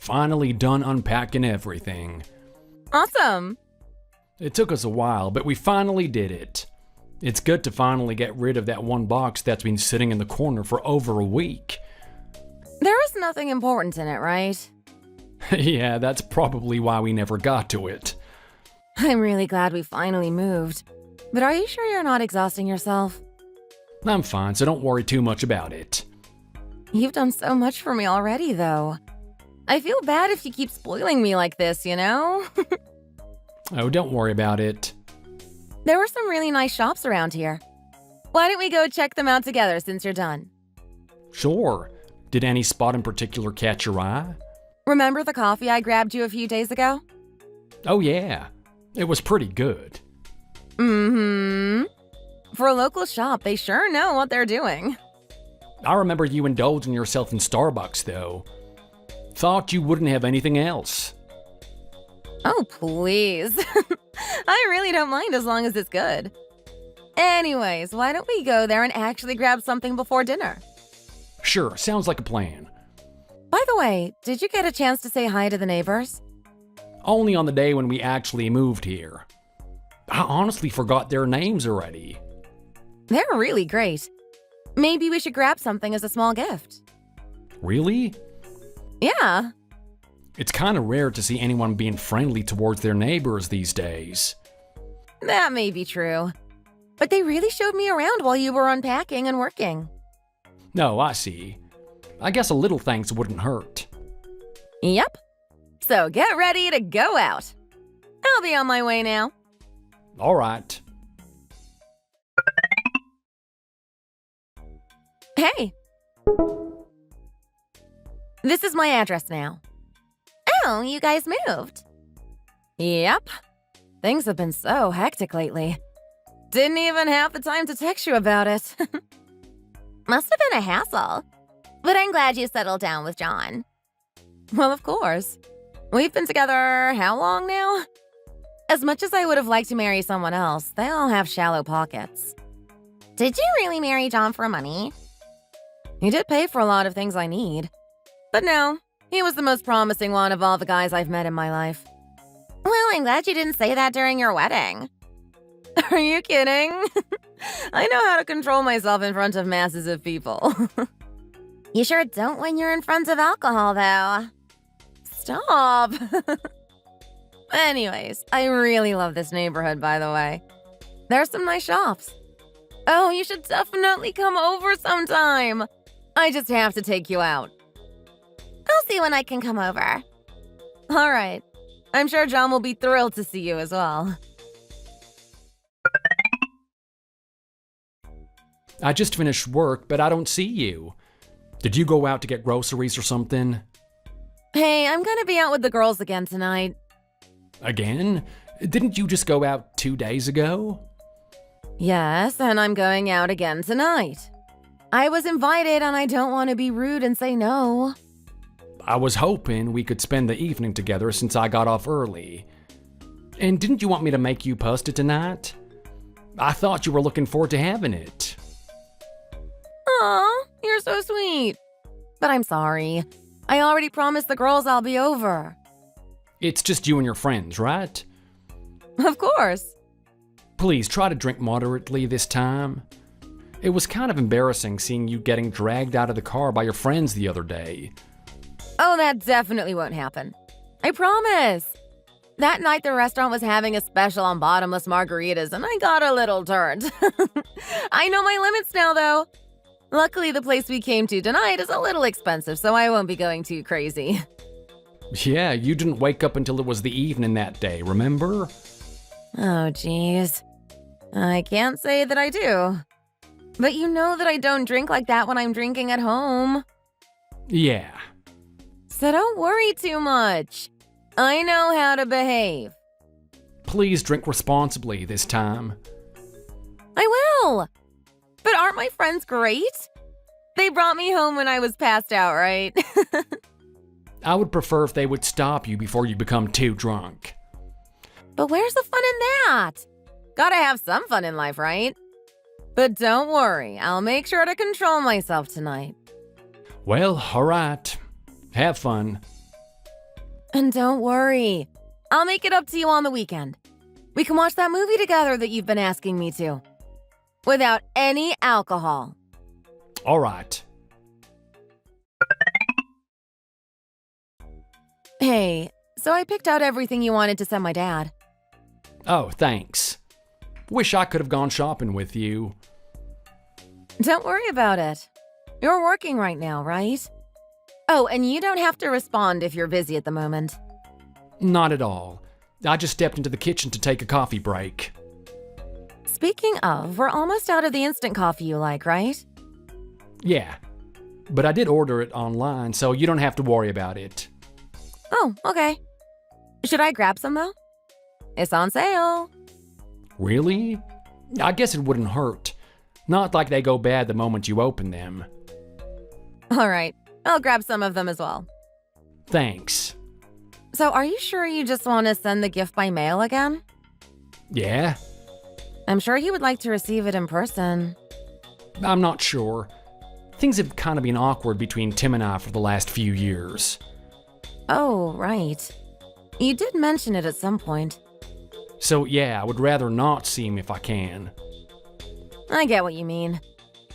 finally done unpacking everything. Awesome. It took us a while, but we finally did it. It's good to finally get rid of that one box that's been sitting in the corner for over a week. There was nothing important in it, right? Yeah, that's probably why we never got to it. I'm really glad we finally moved. But are you sure you're not exhausting yourself? I'm fine, so don't worry too much about it. You've done so much for me already, though. I feel bad if you keep spoiling me like this, you know? Oh, don't worry about it. There were some really nice shops around here. Why don't we go check them out together since you're done? Sure. Did any spot in particular catch your eye? Remember the coffee I grabbed you a few days ago? Oh yeah, it was pretty good. Mm-hmm. For a local shop, they sure know what they're doing. I remember you indulging yourself in Starbucks, though. Thought you wouldn't have anything else. Oh, please. I really don't mind as long as it's good. Anyways, why don't we go there and actually grab something before dinner? Sure, sounds like a plan. By the way, did you get a chance to say hi to the neighbors? Only on the day when we actually moved here. I honestly forgot their names already. They're really great. Maybe we should grab something as a small gift. Really? Yeah. It's kind of rare to see anyone being friendly towards their neighbors these days. That may be true. But they really showed me around while you were unpacking and working. No, I see. I guess a little thanks wouldn't hurt. Yep. So get ready to go out. I'll be on my way now. All right. Hey. This is my address now. Oh, you guys moved. Yep. Things have been so hectic lately. Didn't even have the time to text you about it. Must have been a hassle. But I'm glad you settled down with John. Well, of course. We've been together how long now? As much as I would have liked to marry someone else, they all have shallow pockets. Did you really marry John for money? He did pay for a lot of things I need. But no, he was the most promising one of all the guys I've met in my life. Well, I'm glad you didn't say that during your wedding. Are you kidding? I know how to control myself in front of masses of people. You sure don't when you're in front of alcohol, though. Stop. Anyways, I really love this neighborhood, by the way. There's some nice shops. Oh, you should definitely come over sometime. I just have to take you out. I'll see when I can come over. All right. I'm sure John will be thrilled to see you as well. I just finished work, but I don't see you. Did you go out to get groceries or something? Hey, I'm gonna be out with the girls again tonight. Again? Didn't you just go out 2 days ago? Yes, and I'm going out again tonight. I was invited and I don't want to be rude and say no. I was hoping we could spend the evening together since I got off early. And didn't you want me to make you pasta tonight? I thought you were looking forward to having it. Aw, you're so sweet. But I'm sorry. I already promised the girls I'll be over. It's just you and your friends, right? Of course. Please try to drink moderately this time. It was kind of embarrassing seeing you getting dragged out of the car by your friends the other day. Oh, that definitely won't happen. I promise. That night the restaurant was having a special on bottomless margaritas and I got a little turned. I know my limits now, though. Luckily, the place we came to tonight is a little expensive, so I won't be going too crazy. Yeah, you didn't wake up until it was the evening that day, remember? Oh, jeez. I can't say that I do. But you know that I don't drink like that when I'm drinking at home. Yeah. So don't worry too much. I know how to behave. Please drink responsibly this time. I will. But aren't my friends great? They brought me home when I was passed out, right? I would prefer if they would stop you before you become too drunk. But where's the fun in that? Gotta have some fun in life, right? But don't worry, I'll make sure to control myself tonight. Well, alright. Have fun. And don't worry, I'll make it up to you on the weekend. We can watch that movie together that you've been asking me to. Without any alcohol. All right. Hey, so I picked out everything you wanted to send my dad. Oh, thanks. Wish I could have gone shopping with you. Don't worry about it. You're working right now, right? Oh, and you don't have to respond if you're busy at the moment. Not at all. I just stepped into the kitchen to take a coffee break. Speaking of, we're almost out of the instant coffee you like, right? Yeah, but I did order it online, so you don't have to worry about it. Oh, okay. Should I grab some, though? It's on sale. Really? I guess it wouldn't hurt. Not like they go bad the moment you open them. All right, I'll grab some of them as well. Thanks. So are you sure you just want to send the gift by mail again? Yeah? I'm sure he would like to receive it in person. I'm not sure. Things have kind of been awkward between Tim and I for the last few years. Oh, right. You did mention it at some point. So yeah, I would rather not see him if I can. I get what you mean.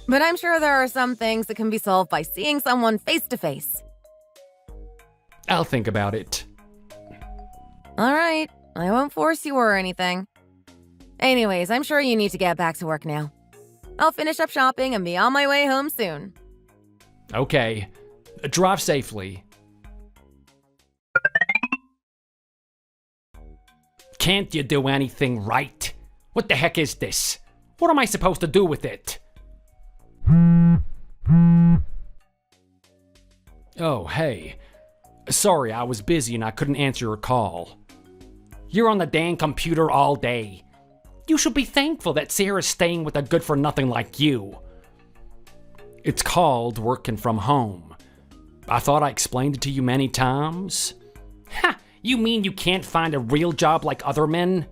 But I'm sure there are some things that can be solved by seeing someone face to face. I'll think about it. All right, I won't force you or anything. Anyways, I'm sure you need to get back to work now. I'll finish up shopping and be on my way home soon. Okay. Drive safely. Can't you do anything right? What the heck is this? What am I supposed to do with it? Oh, hey. Sorry, I was busy and I couldn't answer your call. You're on the dang computer all day. You should be thankful that Sarah's staying with a good-for-nothing like you. It's called working from home. I thought I explained it to you many times. Ha! You mean you can't find a real job like other men?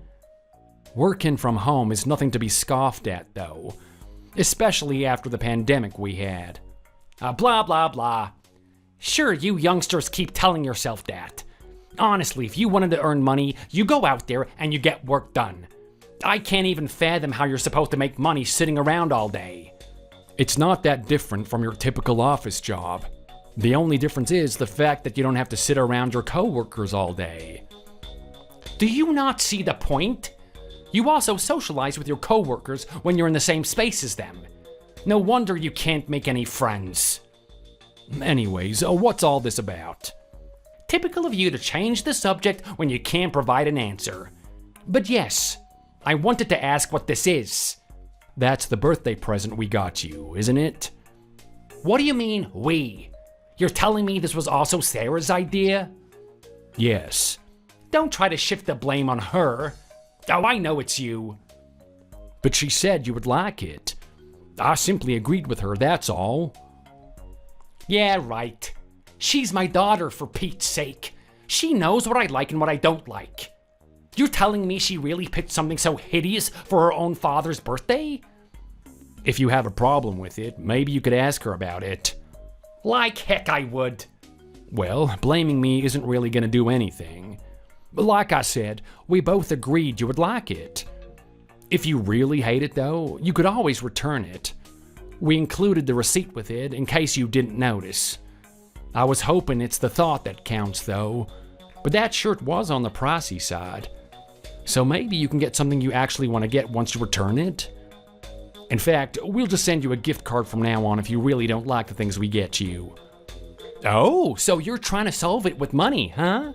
Working from home is nothing to be scoffed at, though. Especially after the pandemic we had. Blah, blah, blah. Sure, you youngsters keep telling yourself that. Honestly, if you wanted to earn money, you go out there and you get work done. I can't even fathom how you're supposed to make money sitting around all day. It's not that different from your typical office job. The only difference is the fact that you don't have to sit around your coworkers all day. Do you not see the point? You also socialize with your coworkers when you're in the same space as them. No wonder you can't make any friends. Anyways, what's all this about? Typical of you to change the subject when you can't provide an answer. But yes, I wanted to ask what this is. That's the birthday present we got you, isn't it? What do you mean, we? You're telling me this was also Sarah's idea? Yes. Don't try to shift the blame on her. Oh, I know it's you. But she said you would like it. I simply agreed with her, that's all. Yeah, right. She's my daughter, for Pete's sake. She knows what I like and what I don't like. You're telling me she really picked something so hideous for her own father's birthday? If you have a problem with it, maybe you could ask her about it. Like heck I would. Well, blaming me isn't really gonna do anything. But like I said, we both agreed you would like it. If you really hate it though, you could always return it. We included the receipt with it in case you didn't notice. I was hoping it's the thought that counts though, but that shirt was on the pricey side. So maybe you can get something you actually want to get once you return it? In fact, we'll just send you a gift card from now on if you really don't like the things we get you. Oh, so you're trying to solve it with money, huh?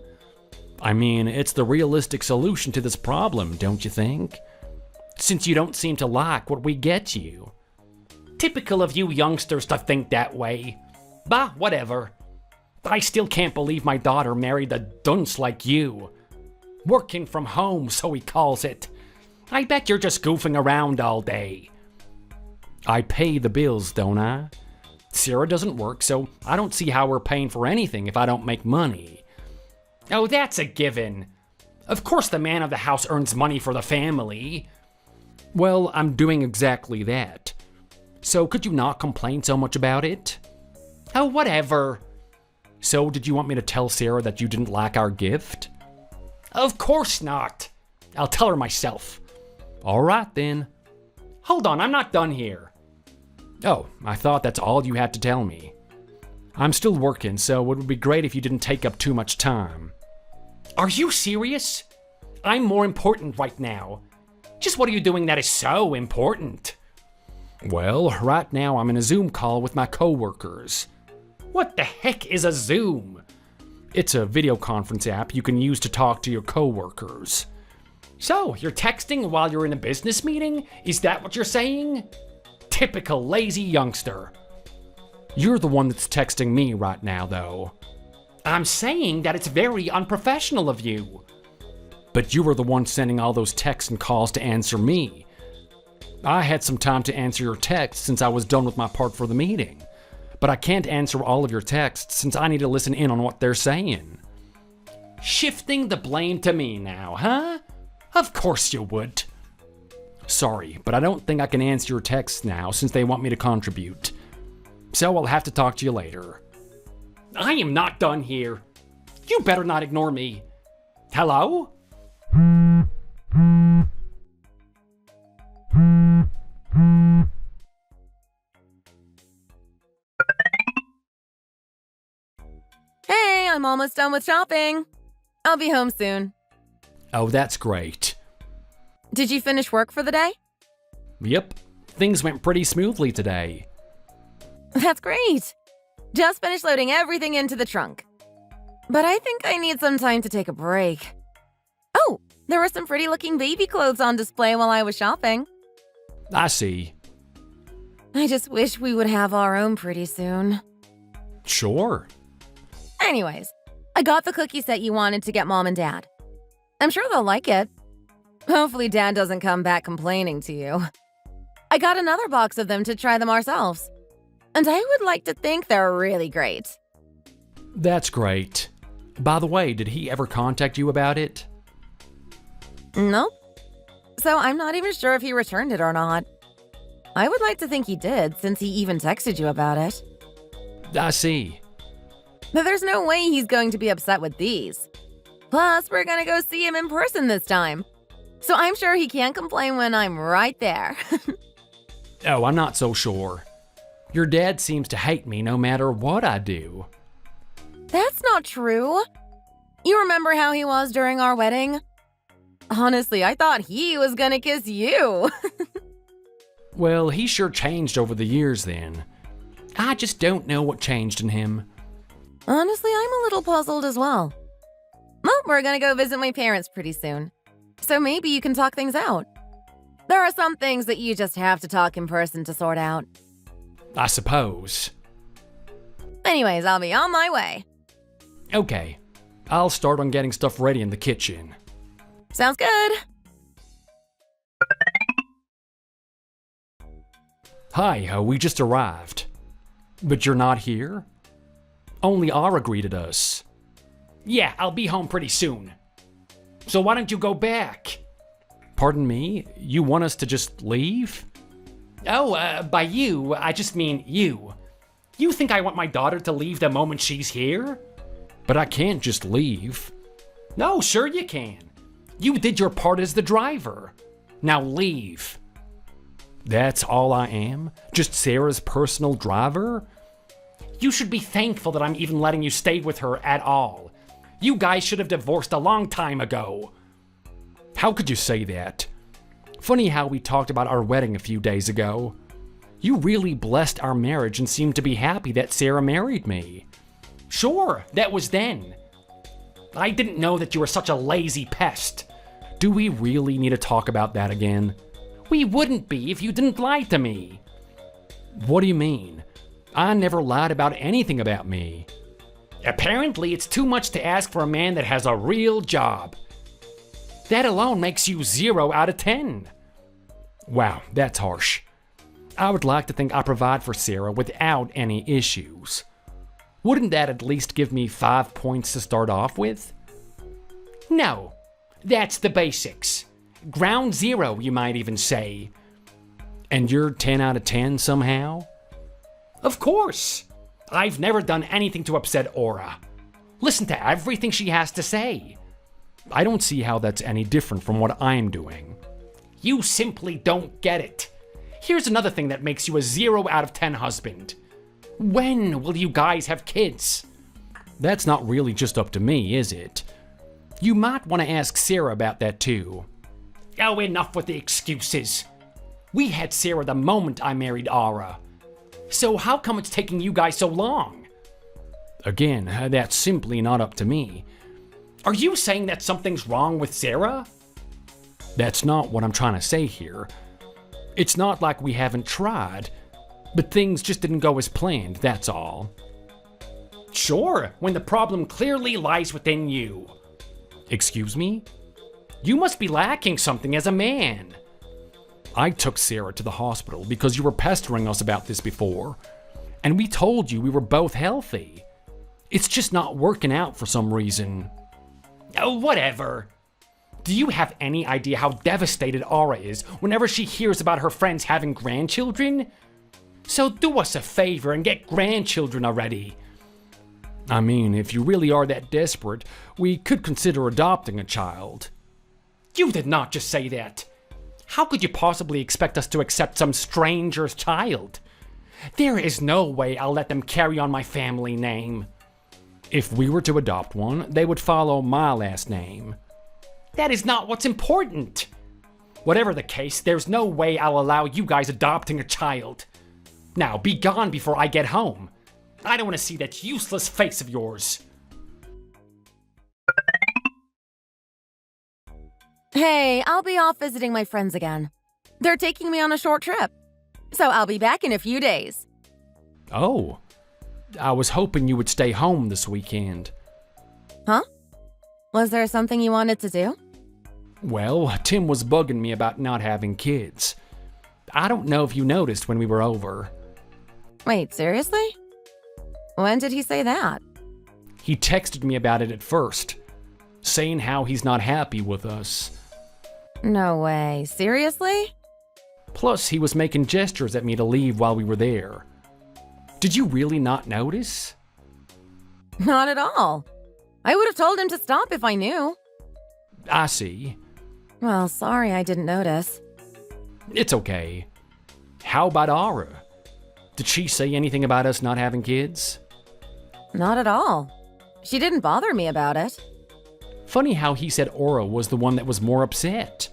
I mean, it's the realistic solution to this problem, don't you think? Since you don't seem to like what we get you. Typical of you youngsters to think that way. Bah, whatever. I still can't believe my daughter married a dunce like you. Working from home, so he calls it. I bet you're just goofing around all day. I pay the bills, don't I? Sarah doesn't work, so I don't see how we're paying for anything if I don't make money. Oh, that's a given. Of course the man of the house earns money for the family. Well, I'm doing exactly that. So could you not complain so much about it? Oh, whatever. So did you want me to tell Sarah that you didn't like our gift? Of course not. I'll tell her myself. All right then. Hold on, I'm not done here. Oh, I thought that's all you had to tell me. I'm still working, so it would be great if you didn't take up too much time. Are you serious? I'm more important right now. Just what are you doing that is so important? Well, right now I'm in a Zoom call with my coworkers. What the heck is a Zoom? It's a video conference app you can use to talk to your coworkers. So, you're texting while you're in a business meeting? Is that what you're saying? Typical lazy youngster. You're the one that's texting me right now, though. I'm saying that it's very unprofessional of you. But you were the one sending all those texts and calls to answer me. I had some time to answer your texts since I was done with my part for the meeting. But I can't answer all of your texts since I need to listen in on what they're saying. Shifting the blame to me now, huh? Of course you would. Sorry, but I don't think I can answer your texts now since they want me to contribute. So I'll have to talk to you later. I am not done here. You better not ignore me. Hello? Hey, I'm almost done with shopping. I'll be home soon. Oh, that's great. Did you finish work for the day? Yep, things went pretty smoothly today. That's great. Just finished loading everything into the trunk. But I think I need some time to take a break. Oh, there were some pretty looking baby clothes on display while I was shopping. I see. I just wish we would have our own pretty soon. Sure. Anyways, I got the cookie set you wanted to get Mom and Dad. I'm sure they'll like it. Hopefully Dad doesn't come back complaining to you. I got another box of them to try them ourselves. And I would like to think they're really great. That's great. By the way, did he ever contact you about it? Nope. So I'm not even sure if he returned it or not. I would like to think he did, since he even texted you about it. I see. But there's no way he's going to be upset with these. Plus, we're gonna go see him in person this time. So I'm sure he can't complain when I'm right there. Oh, I'm not so sure. Your dad seems to hate me no matter what I do. That's not true. You remember how he was during our wedding? Honestly, I thought he was gonna kiss you. Well, he sure changed over the years then. I just don't know what changed in him. Honestly, I'm a little puzzled as well. Well, we're gonna go visit my parents pretty soon. So maybe you can talk things out. There are some things that you just have to talk in person to sort out. I suppose. Anyways, I'll be on my way. Okay, I'll start on getting stuff ready in the kitchen. Sounds good. Hi, we just arrived. But you're not here? Only Ara greeted us. Yeah, I'll be home pretty soon. So why don't you go back? Pardon me? You want us to just leave? Oh, by you, I just mean you. You think I want my daughter to leave the moment she's here? But I can't just leave. No, sure you can. You did your part as the driver. Now leave. That's all I am? Just Sarah's personal driver? You should be thankful that I'm even letting you stay with her at all. You guys should have divorced a long time ago. How could you say that? Funny how we talked about our wedding a few days ago. You really blessed our marriage and seemed to be happy that Sarah married me. Sure, that was then. I didn't know that you were such a lazy pest. Do we really need to talk about that again? We wouldn't be if you didn't lie to me. What do you mean? I never lied about anything about me. Apparently, it's too much to ask for a man that has a real job. That alone makes you 0 out of 10. Wow, that's harsh. I would like to think I provide for Sarah without any issues. Wouldn't that at least give me 5 points to start off with? No, that's the basics. Ground zero, you might even say. And you're 10 out of 10 somehow? Of course. I've never done anything to upset Aura. Listen to everything she has to say. I don't see how that's any different from what I'm doing. You simply don't get it. Here's another thing that makes you a 0 out of 10 husband. When will you guys have kids? That's not really just up to me, is it? You might want to ask Sarah about that too. Oh, enough with the excuses. We had Sarah the moment I married Aura. So how come it's taking you guys so long? Again, that's simply not up to me. Are you saying that something's wrong with Sarah? That's not what I'm trying to say here. It's not like we haven't tried, but things just didn't go as planned, that's all. Sure, when the problem clearly lies within you. Excuse me? You must be lacking something as a man. I took Sarah to the hospital because you were pestering us about this before, and we told you we were both healthy. It's just not working out for some reason. Oh, whatever. Do you have any idea how devastated Aura is whenever she hears about her friends having grandchildren? So do us a favor and get grandchildren already. I mean, if you really are that desperate, we could consider adopting a child. You did not just say that. How could you possibly expect us to accept some stranger's child? There is no way I'll let them carry on my family name. If we were to adopt one, they would follow my last name. That is not what's important. Whatever the case, there's no way I'll allow you guys adopting a child. Now, be gone before I get home. I don't want to see that useless face of yours. Hey, I'll be off visiting my friends again. They're taking me on a short trip, so I'll be back in a few days. Oh, I was hoping you would stay home this weekend. Huh? Was there something you wanted to do? Well, Tim was bugging me about not having kids. I don't know if you noticed when we were over. Wait, seriously? When did he say that? He texted me about it at first, saying how he's not happy with us. No way. Seriously? Plus, he was making gestures at me to leave while we were there. Did you really not notice? Not at all. I would have told him to stop if I knew. I see. Well, sorry I didn't notice. It's okay. How about Aura? Did she say anything about us not having kids? Not at all. She didn't bother me about it. Funny how he said Aura was the one that was more upset.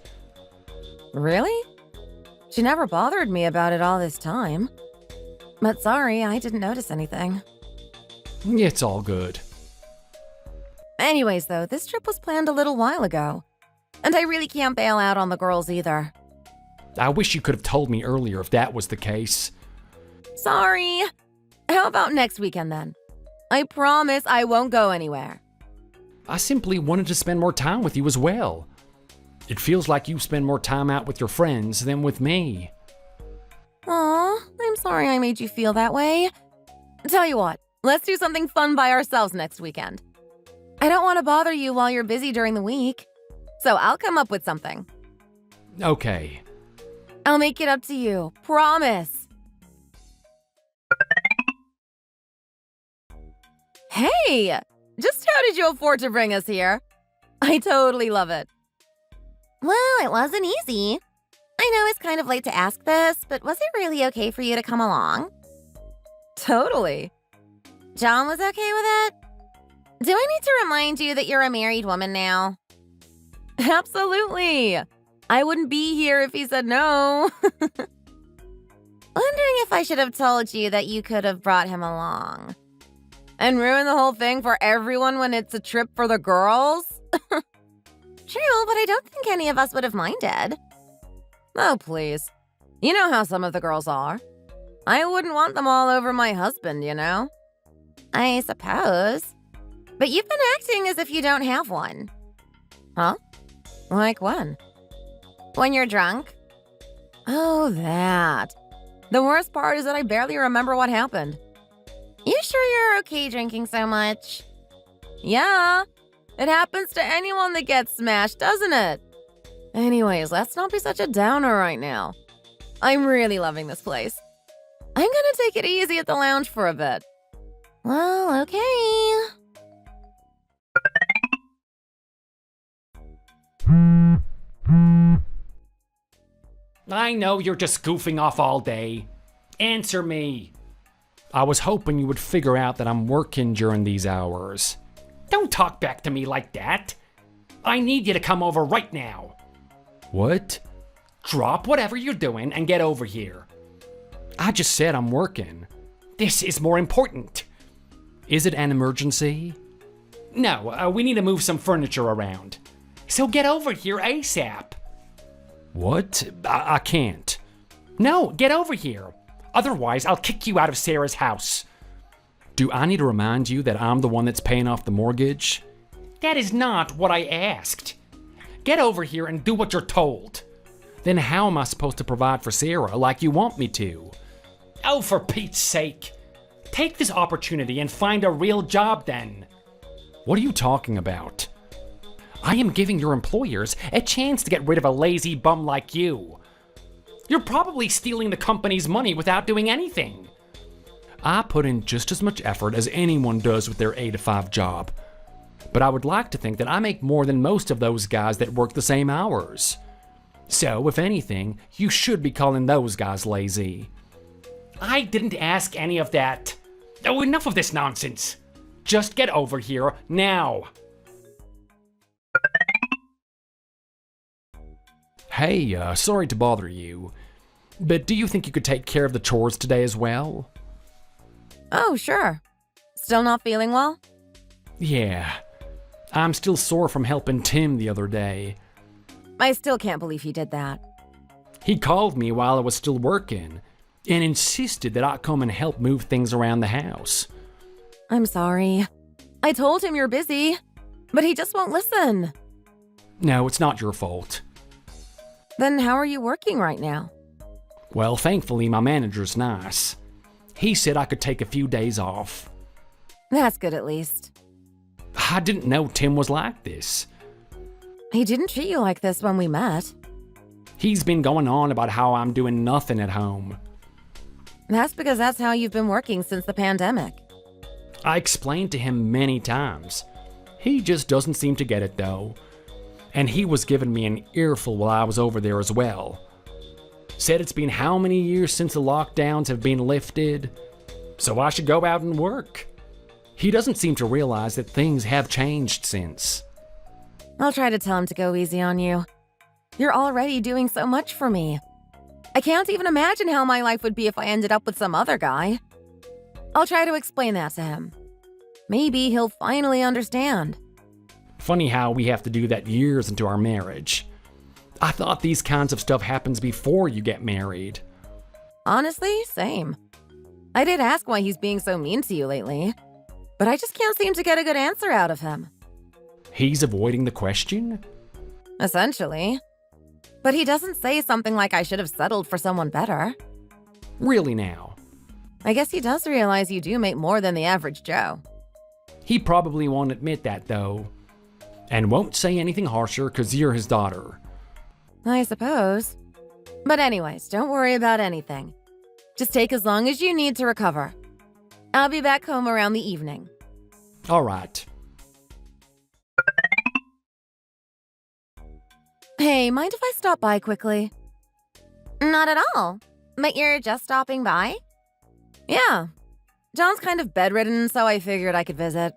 Really? She never bothered me about it all this time. But sorry, I didn't notice anything. It's all good. Anyways, though, this trip was planned a little while ago. And I really can't bail out on the girls either. I wish you could have told me earlier if that was the case. Sorry. How about next weekend then? I promise I won't go anywhere. I simply wanted to spend more time with you as well. It feels like you spend more time out with your friends than with me. Aw, I'm sorry I made you feel that way. Tell you what, let's do something fun by ourselves next weekend. I don't want to bother you while you're busy during the week, so I'll come up with something. Okay. I'll make it up to you, promise. Hey, just how did you afford to bring us here? I totally love it. Well, it wasn't easy. I know it's kind of late to ask this, but was it really okay for you to come along? Totally. John was okay with it? Do I need to remind you that you're a married woman now? Absolutely. I wouldn't be here if he said no. Wondering if I should have told you that you could have brought him along. And ruin the whole thing for everyone when it's a trip for the girls? True, but I don't think any of us would have minded. Oh, please. You know how some of the girls are. I wouldn't want them all over my husband, you know? I suppose. But you've been acting as if you don't have one. Huh? Like when? When you're drunk? Oh, that. The worst part is that I barely remember what happened. You sure you're okay drinking so much? Yeah. It happens to anyone that gets smashed, doesn't it? Anyways, let's not be such a downer right now. I'm really loving this place. I'm gonna take it easy at the lounge for a bit. Well, okay. I know you're just goofing off all day. Answer me. I was hoping you would figure out that I'm working during these hours. Don't talk back to me like that. I need you to come over right now. What? Drop whatever you're doing and get over here. I just said I'm working. This is more important. Is it an emergency? No, we need to move some furniture around. So get over here ASAP. What? I can't. No, get over here. Otherwise, I'll kick you out of Sarah's house. Do I need to remind you that I'm the one that's paying off the mortgage? That is not what I asked. Get over here and do what you're told. Then how am I supposed to provide for Sarah like you want me to? Oh, for Pete's sake. Take this opportunity and find a real job then. What are you talking about? I am giving your employers a chance to get rid of a lazy bum like you. You're probably stealing the company's money without doing anything. I put in just as much effort as anyone does with their 8-to-5 job. But I would like to think that I make more than most of those guys that work the same hours. So, if anything, you should be calling those guys lazy. I didn't ask any of that. Oh, enough of this nonsense. Just get over here now. Hey, sorry to bother you, but do you think you could take care of the chores today as well? Oh, sure. Still not feeling well? Yeah. I'm still sore from helping Tim the other day. I still can't believe he did that. He called me while I was still working and insisted that I come and help move things around the house. I'm sorry. I told him you're busy, but he just won't listen. No, it's not your fault. Then how are you working right now? Well, thankfully, my manager's nice. He said I could take a few days off. That's good at least. I didn't know Tim was like this. He didn't treat you like this when we met. He's been going on about how I'm doing nothing at home. That's because that's how you've been working since the pandemic. I explained to him many times. He just doesn't seem to get it though. And he was giving me an earful while I was over there as well. Said it's been how many years since the lockdowns have been lifted, so I should go out and work. He doesn't seem to realize that things have changed since. I'll try to tell him to go easy on you. You're already doing so much for me. I can't even imagine how my life would be if I ended up with some other guy. I'll try to explain that to him. Maybe he'll finally understand. Funny how we have to do that years into our marriage. I thought these kinds of stuff happens before you get married. Honestly, same. I did ask why he's being so mean to you lately, but I just can't seem to get a good answer out of him. He's avoiding the question? Essentially. But he doesn't say something like I should have settled for someone better. Really now? I guess he does realize you do make more than the average Joe. He probably won't admit that though. And won't say anything harsher because you're his daughter. I suppose. But anyways, don't worry about anything. Just take as long as you need to recover. I'll be back home around the evening. All right. Hey, mind if I stop by quickly? Not at all. But you're just stopping by? Yeah. John's kind of bedridden, so I figured I could visit.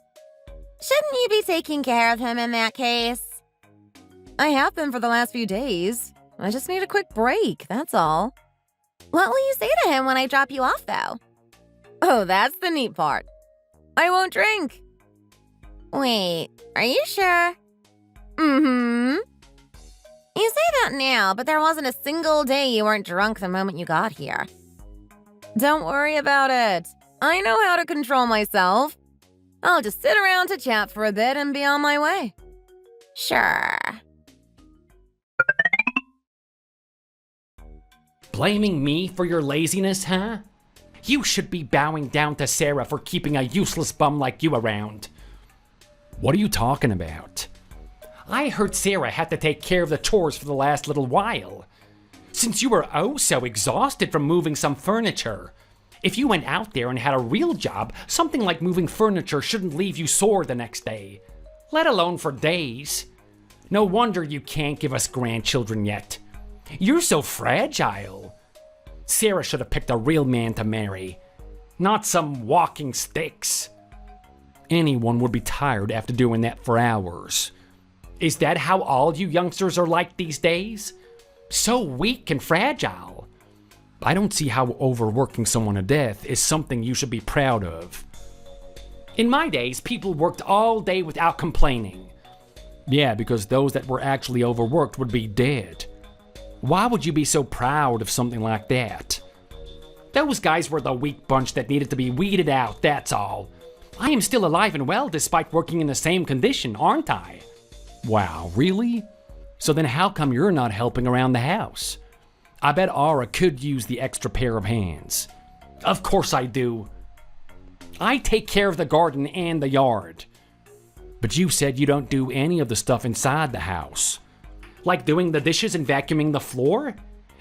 Shouldn't you be taking care of him in that case? I have been for the last few days. I just need a quick break, that's all. What will you say to him when I drop you off, though? Oh, that's the neat part. I won't drink. Wait, are you sure? Mm-hmm. You say that now, but there wasn't a single day you weren't drunk the moment you got here. Don't worry about it. I know how to control myself. I'll just sit around to chat for a bit and be on my way. Sure. Blaming me for your laziness, huh? You should be bowing down to Sarah for keeping a useless bum like you around. What are you talking about? I heard Sarah had to take care of the chores for the last little while. Since you were oh so exhausted from moving some furniture, If you went out there and had a real job, something like moving furniture shouldn't leave you sore the next day, let alone for days. No wonder you can't give us grandchildren yet. You're so fragile. Sarah should have picked a real man to marry, not some walking sticks. Anyone would be tired after doing that for hours. Is that how all you youngsters are like these days? So weak and fragile. I don't see how overworking someone to death is something you should be proud of. In my days, people worked all day without complaining. Yeah, because those that were actually overworked would be dead. Why would you be so proud of something like that? Those guys were the weak bunch that needed to be weeded out, that's all. I am still alive and well despite working in the same condition, aren't I? Wow, really? So then how come you're not helping around the house? I bet Aura could use the extra pair of hands. Of course I do. I take care of the garden and the yard. But you said you don't do any of the stuff inside the house. Like doing the dishes and vacuuming the floor?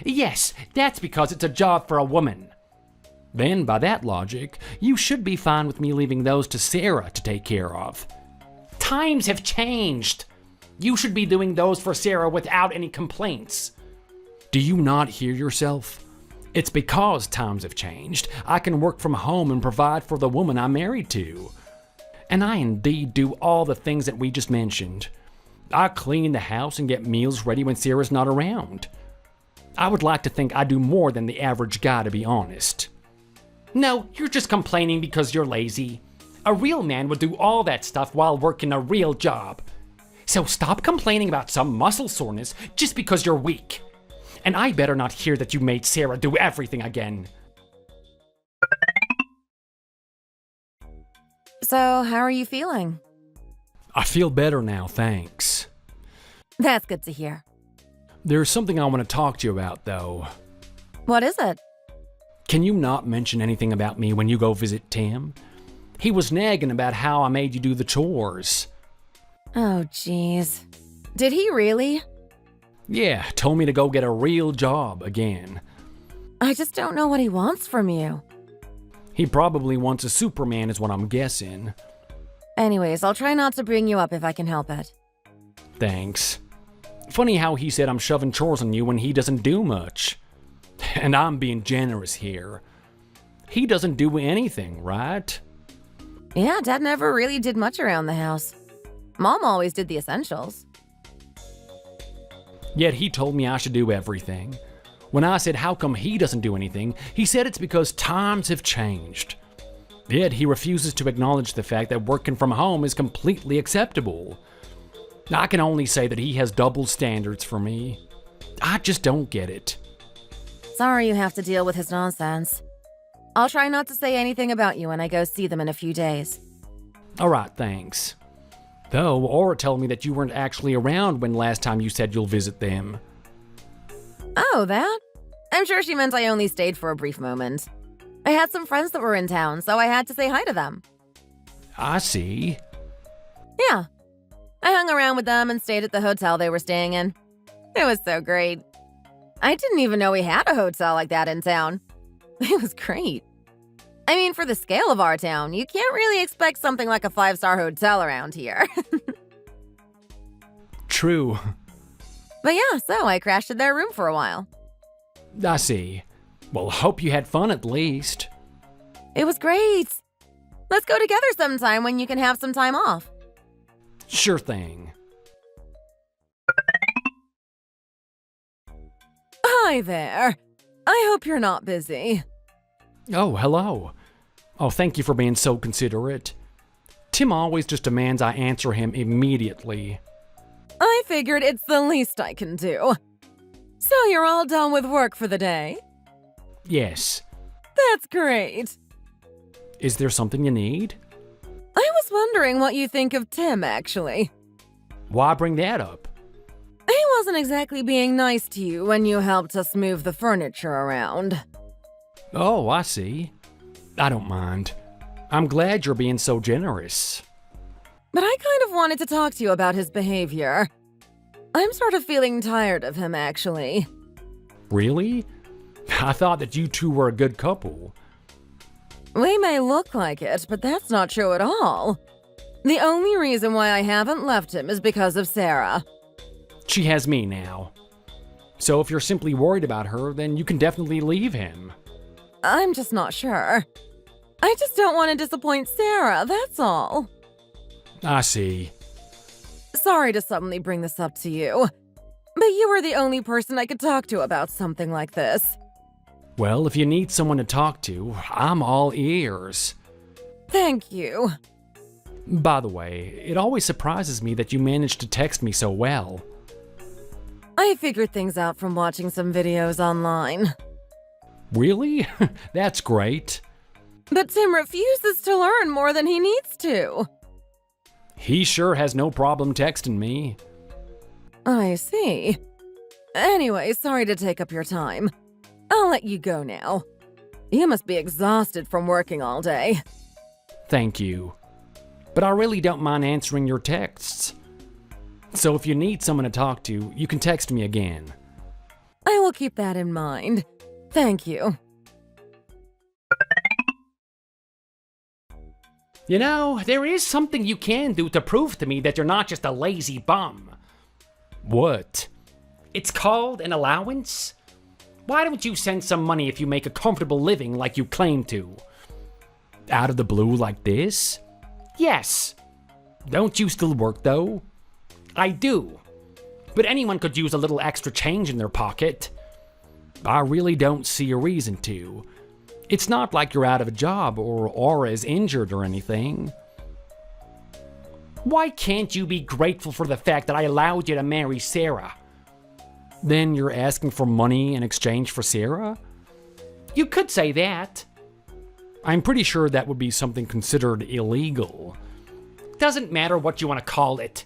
Yes, that's because it's a job for a woman. Then, by that logic, you should be fine with me leaving those to Sarah to take care of. Times have changed. You should be doing those for Sarah without any complaints. Do you not hear yourself? It's because times have changed. I can work from home and provide for the woman I'm married to. And I indeed do all the things that we just mentioned. I clean the house and get meals ready when Sarah's not around. I would like to think I do more than the average guy, to be honest. No, you're just complaining because you're lazy. A real man would do all that stuff while working a real job. So stop complaining about some muscle soreness just because you're weak. And I better not hear that you made Sarah do everything again. So, how are you feeling? I feel better now, thanks. That's good to hear. There's something I want to talk to you about, though. What is it? Can you not mention anything about me when you go visit Tim? He was nagging about how I made you do the chores. Oh, jeez. Did he really? Yeah, told me to go get a real job again. I just don't know what he wants from you. He probably wants a Superman is what I'm guessing. Anyways, I'll try not to bring you up if I can help it. Thanks. Funny how he said I'm shoving chores on you when he doesn't do much. And I'm being generous here. He doesn't do anything, right? Yeah, Dad never really did much around the house. Mom always did the essentials. Yet he told me I should do everything. When I said how come he doesn't do anything, he said it's because times have changed. Yet he refuses to acknowledge the fact that working from home is completely acceptable. I can only say that he has double standards for me. I just don't get it. Sorry you have to deal with his nonsense. I'll try not to say anything about you when I go see them in a few days. Alright, thanks. Though, Aura told me that you weren't actually around when last time you said you'll visit them. Oh, that? I'm sure she meant I only stayed for a brief moment. I had some friends that were in town, so I had to say hi to them. I see. Yeah. I hung around with them and stayed at the hotel they were staying in. It was so great. I didn't even know we had a hotel like that in town. It was great. I mean, for the scale of our town, you can't really expect something like a 5-star hotel around here. True. But yeah, so I crashed at their room for a while. I see. Well, hope you had fun at least. It was great. Let's go together sometime when you can have some time off. Sure thing. Hi there. I hope you're not busy. Oh, hello. Oh, thank you for being so considerate. Tim always just demands I answer him immediately. I figured it's the least I can do. So you're all done with work for the day? Yes. That's great. Is there something you need? I was wondering what you think of Tim, actually. Why bring that up? He wasn't exactly being nice to you when you helped us move the furniture around. Oh, I see. I don't mind. I'm glad you're being so generous. But I kind of wanted to talk to you about his behavior. I'm sort of feeling tired of him, actually. Really? I thought that you two were a good couple. We may look like it, but that's not true at all. The only reason why I haven't left him is because of Sarah. She has me now. So if you're simply worried about her, then you can definitely leave him. I'm just not sure. I just don't want to disappoint Sarah, that's all. I see. Sorry to suddenly bring this up to you, but you were the only person I could talk to about something like this. Well, if you need someone to talk to, I'm all ears. Thank you. By the way, it always surprises me that you managed to text me so well. I figured things out from watching some videos online. Really? That's great. But Tim refuses to learn more than he needs to. He sure has no problem texting me. I see. Anyway, sorry to take up your time. I'll let you go now. You must be exhausted from working all day. Thank you. But I really don't mind answering your texts. So if you need someone to talk to, you can text me again. I will keep that in mind. Thank you. You know, there is something you can do to prove to me that you're not just a lazy bum. What? It's called an allowance? Why don't you send some money if you make a comfortable living like you claim to? Out of the blue like this? Yes. Don't you still work though? I do. But anyone could use a little extra change in their pocket. I really don't see a reason to. It's not like you're out of a job or Aura is injured or anything. Why can't you be grateful for the fact that I allowed you to marry Sarah? Then you're asking for money in exchange for Sarah? You could say that. I'm pretty sure that would be something considered illegal. Doesn't matter what you want to call it.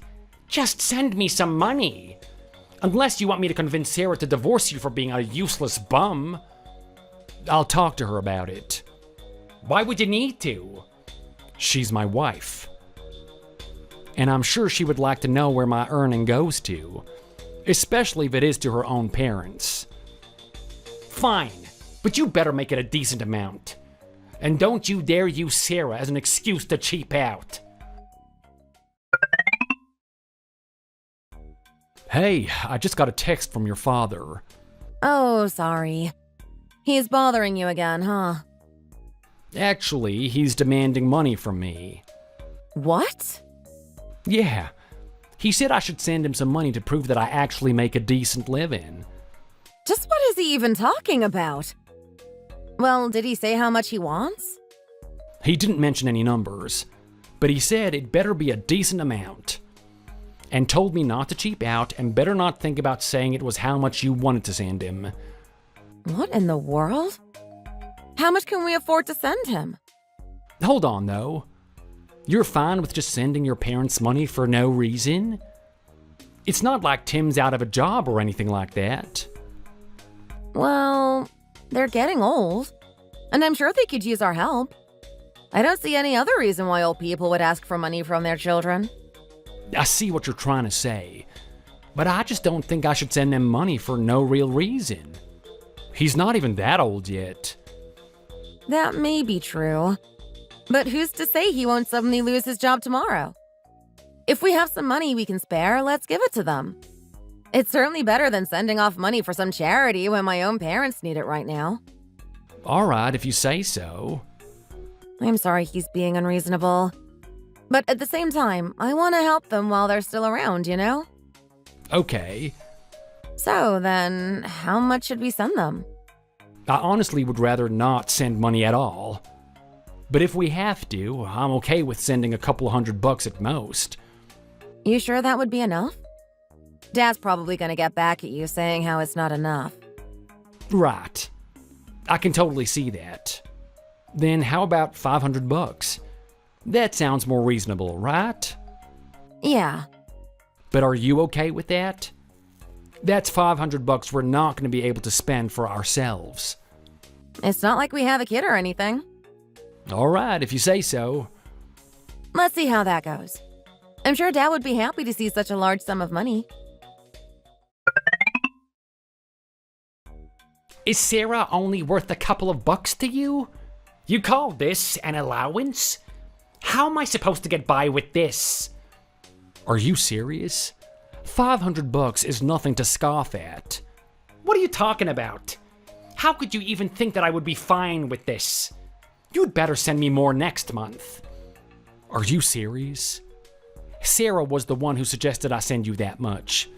Just send me some money. Unless you want me to convince Sarah to divorce you for being a useless bum. I'll talk to her about it. Why would you need to? She's my wife. And I'm sure she would like to know where my earning goes to. Especially if it is to her own parents. Fine, but you better make it a decent amount. And don't you dare use Sarah as an excuse to cheap out. Hey, I just got a text from your father. Oh, sorry. He's bothering you again, huh? Actually, he's demanding money from me. What? Yeah. He said I should send him some money to prove that I actually make a decent living. Just what is he even talking about? Well, did he say how much he wants? He didn't mention any numbers, but he said it better be a decent amount. And told me not to cheap out and better not think about saying it was how much you wanted to send him. What in the world? How much can we afford to send him? Hold on, though. You're fine with just sending your parents money for no reason? It's not like Tim's out of a job or anything like that. Well, they're getting old, and I'm sure they could use our help. I don't see any other reason why old people would ask for money from their children. I see what you're trying to say, but I just don't think I should send him money for no real reason. He's not even that old yet. That may be true, but who's to say he won't suddenly lose his job tomorrow? If we have some money we can spare, let's give it to them. It's certainly better than sending off money for some charity when my own parents need it right now. All right, if you say so. I'm sorry he's being unreasonable. But at the same time, I want to help them while they're still around, you know? Okay. So then, how much should we send them? I honestly would rather not send money at all. But if we have to, I'm okay with sending a couple $100 at most. You sure that would be enough? Dad's probably gonna get back at you saying how it's not enough. Right. I can totally see that. Then how about $500? That sounds more reasonable, right? Yeah. But are you okay with that? That's $500 we're not going to be able to spend for ourselves. It's not like we have a kid or anything. All right, if you say so. Let's see how that goes. I'm sure Dad would be happy to see such a large sum of money. Is Sarah only worth a couple of bucks to you? You call this an allowance? How am I supposed to get by with this? Are you serious? $500 is nothing to scoff at. What are you talking about? How could you even think that I would be fine with this? You'd better send me more next month. Are you serious? Sarah was the one who suggested I send you that much.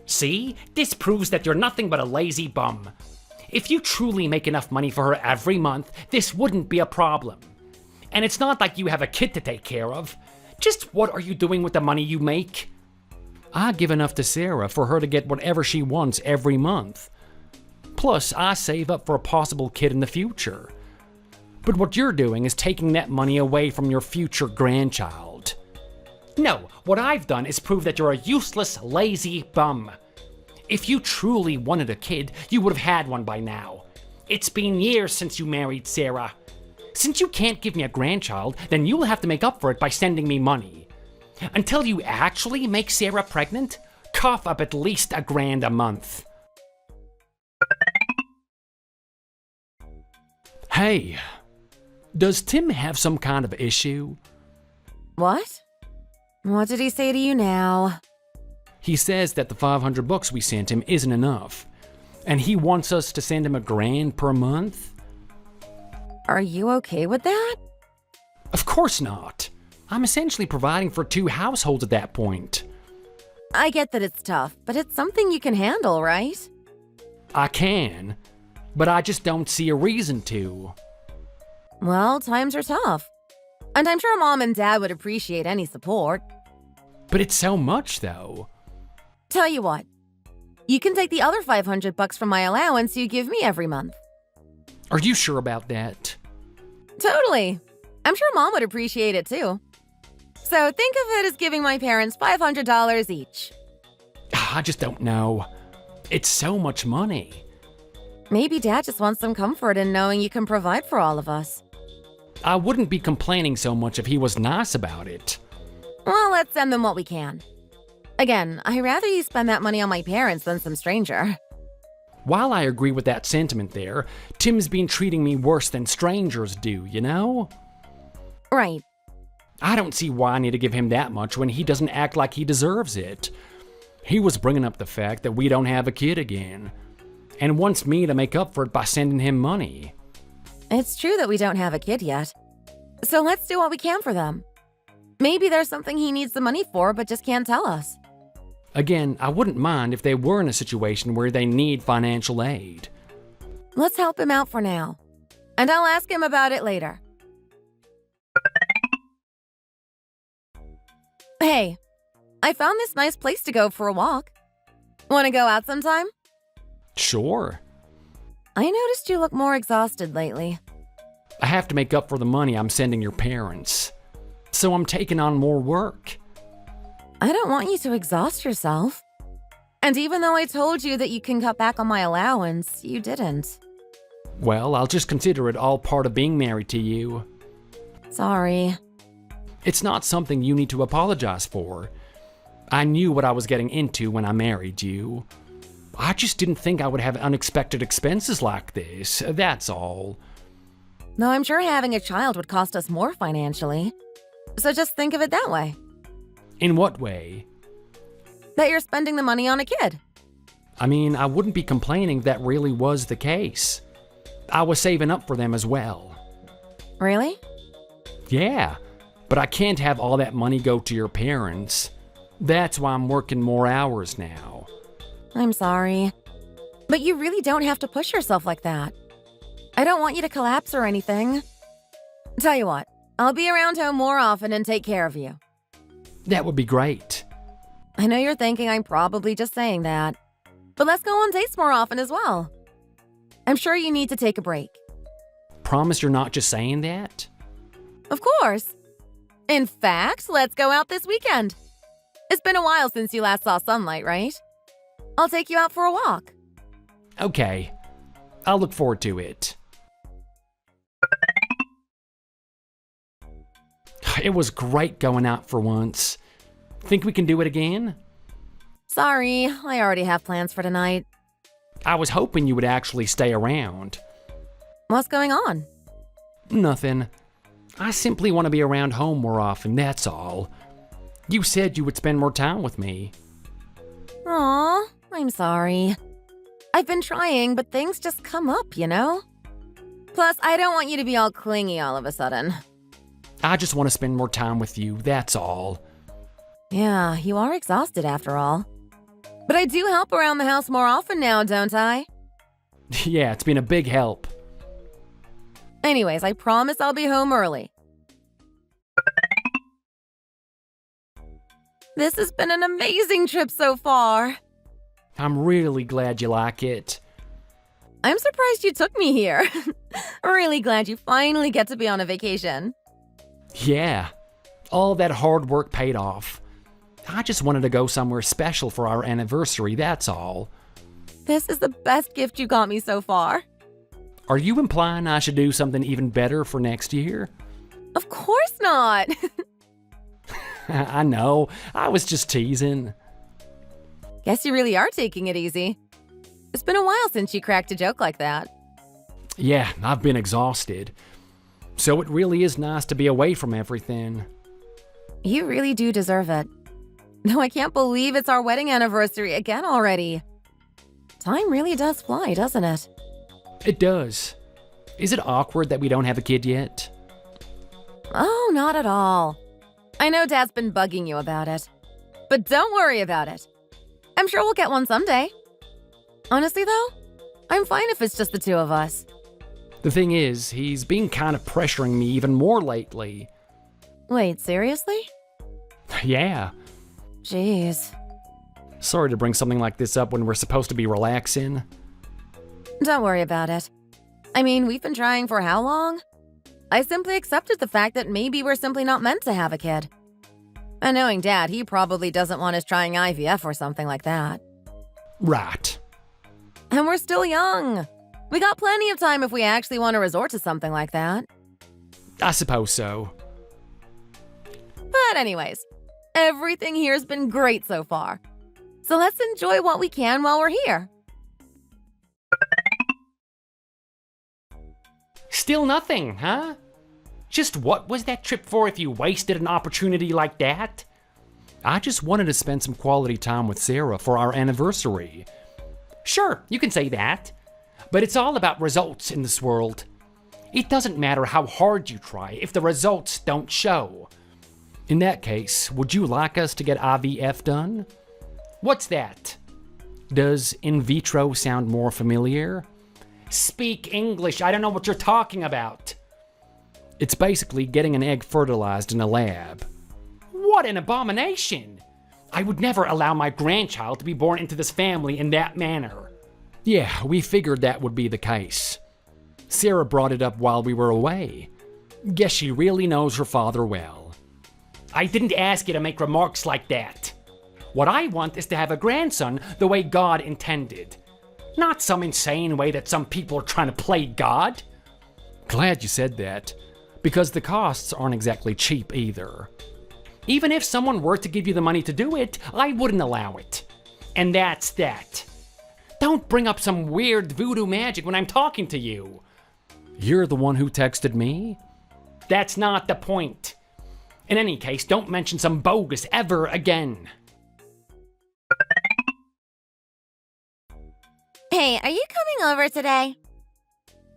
See? This proves that you're nothing but a lazy bum. If you truly make enough money for her every month, this wouldn't be a problem. And it's not like you have a kid to take care of. Just what are you doing with the money you make? I give enough to Sarah for her to get whatever she wants every month. Plus, I save up for a possible kid in the future. But what you're doing is taking that money away from your future grandchild. No, what I've done is prove that you're a useless, lazy bum. If you truly wanted a kid, you would have had one by now. It's been years since you married Sarah. Since you can't give me a grandchild, then you'll have to make up for it by sending me money. Until you actually make Sarah pregnant, cough up at least $1,000 a month. Hey, does Tim have some kind of issue? What? What did he say to you now? He says that the $500 we sent him isn't enough, and he wants us to send him $1,000 per month? Are you okay with that? Of course not. I'm essentially providing for 2 households at that point. I get that it's tough, but it's something you can handle, right? I can, but I just don't see a reason to. Well, times are tough. And I'm sure Mom and Dad would appreciate any support. But it's so much, though. Tell you what, you can take the other $500 from my allowance you give me every month. Are you sure about that? Totally. I'm sure Mom would appreciate it too. So think of it as giving my parents $500 each. I just don't know. It's so much money. Maybe Dad just wants some comfort in knowing you can provide for all of us. I wouldn't be complaining so much if he was nice about it. Well, let's send them what we can. Again, I'd rather you spend that money on my parents than some stranger. While I agree with that sentiment there, Tim's been treating me worse than strangers do, you know? Right. I don't see why I need to give him that much when he doesn't act like he deserves it. He was bringing up the fact that we don't have a kid again, and wants me to make up for it by sending him money. It's true that we don't have a kid yet. So let's do what we can for them. Maybe there's something he needs the money for but just can't tell us. Again, I wouldn't mind if they were in a situation where they need financial aid. Let's help him out for now. And I'll ask him about it later. Hey, I found this nice place to go for a walk. Want to go out sometime? Sure. I noticed you look more exhausted lately. I have to make up for the money I'm sending your parents. So I'm taking on more work. I don't want you to exhaust yourself. And even though I told you that you can cut back on my allowance, you didn't. Well, I'll just consider it all part of being married to you. Sorry. It's not something you need to apologize for. I knew what I was getting into when I married you. I just didn't think I would have unexpected expenses like this, that's all. Though I'm sure having a child would cost us more financially. So just think of it that way. In what way? That you're spending the money on a kid. I mean, I wouldn't be complaining if that really was the case. I was saving up for them as well. Really? Yeah, but I can't have all that money go to your parents. That's why I'm working more hours now. I'm sorry. But you really don't have to push yourself like that. I don't want you to collapse or anything. Tell you what, I'll be around home more often and take care of you. That would be great. I know you're thinking I'm probably just saying that. But let's go on dates more often as well. I'm sure you need to take a break. Promise you're not just saying that? Of course. In fact, let's go out this weekend. It's been a while since you last saw sunlight, right? I'll take you out for a walk. Okay. I'll look forward to it. It was great going out for once. Think we can do it again? Sorry, I already have plans for tonight. I was hoping you would actually stay around. What's going on? Nothing. I simply want to be around home more often, that's all. You said you would spend more time with me. Aw, I'm sorry. I've been trying, but things just come up, you know? Plus, I don't want you to be all clingy all of a sudden. I just want to spend more time with you, that's all. Yeah, you are exhausted after all. But I do help around the house more often now, don't I? Yeah, it's been a big help. Anyways, I promise I'll be home early. This has been an amazing trip so far. I'm really glad you like it. I'm surprised you took me here. Really glad you finally get to be on a vacation. Yeah, all that hard work paid off. I just wanted to go somewhere special for our anniversary, that's all. This is the best gift you got me so far. Are you implying I should do something even better for next year? Of course not. I know, I was just teasing. Guess you really are taking it easy. It's been a while since you cracked a joke like that. Yeah, I've been exhausted. So it really is nice to be away from everything. You really do deserve it. No, I can't believe it's our wedding anniversary again already. Time really does fly, doesn't it? It does. Is it awkward that we don't have a kid yet? Oh, not at all. I know Dad's been bugging you about it. But don't worry about it. I'm sure we'll get one someday. Honestly, though, I'm fine if it's just the two of us. The thing is, he's been kind of pressuring me even more lately. Wait, seriously? Yeah. Jeez. Sorry to bring something like this up when we're supposed to be relaxing. Don't worry about it. I mean, we've been trying for how long? I simply accepted the fact that maybe we're simply not meant to have a kid. And knowing Dad, he probably doesn't want us trying IVF or something like that. Right. And we're still young. We got plenty of time if we actually want to resort to something like that. I suppose so. But anyways, everything here's been great so far. So let's enjoy what we can while we're here. Still nothing, huh? Just what was that trip for if you wasted an opportunity like that? I just wanted to spend some quality time with Sarah for our anniversary. Sure, you can say that. But it's all about results in this world. It doesn't matter how hard you try if the results don't show. In that case, would you like us to get IVF done? What's that? Does in vitro sound more familiar? Speak English, I don't know what you're talking about. It's basically getting an egg fertilized in a lab. What an abomination! I would never allow my grandchild to be born into this family in that manner. Yeah, we figured that would be the case. Sarah brought it up while we were away. Guess she really knows her father well. I didn't ask you to make remarks like that. What I want is to have a grandson the way God intended. Not some insane way that some people are trying to play God. Glad you said that, because the costs aren't exactly cheap either. Even if someone were to give you the money to do it, I wouldn't allow it. And that's that. Don't bring up some weird voodoo magic when I'm talking to you. You're the one who texted me? That's not the point. In any case, don't mention some bogus ever again. Hey, are you coming over today?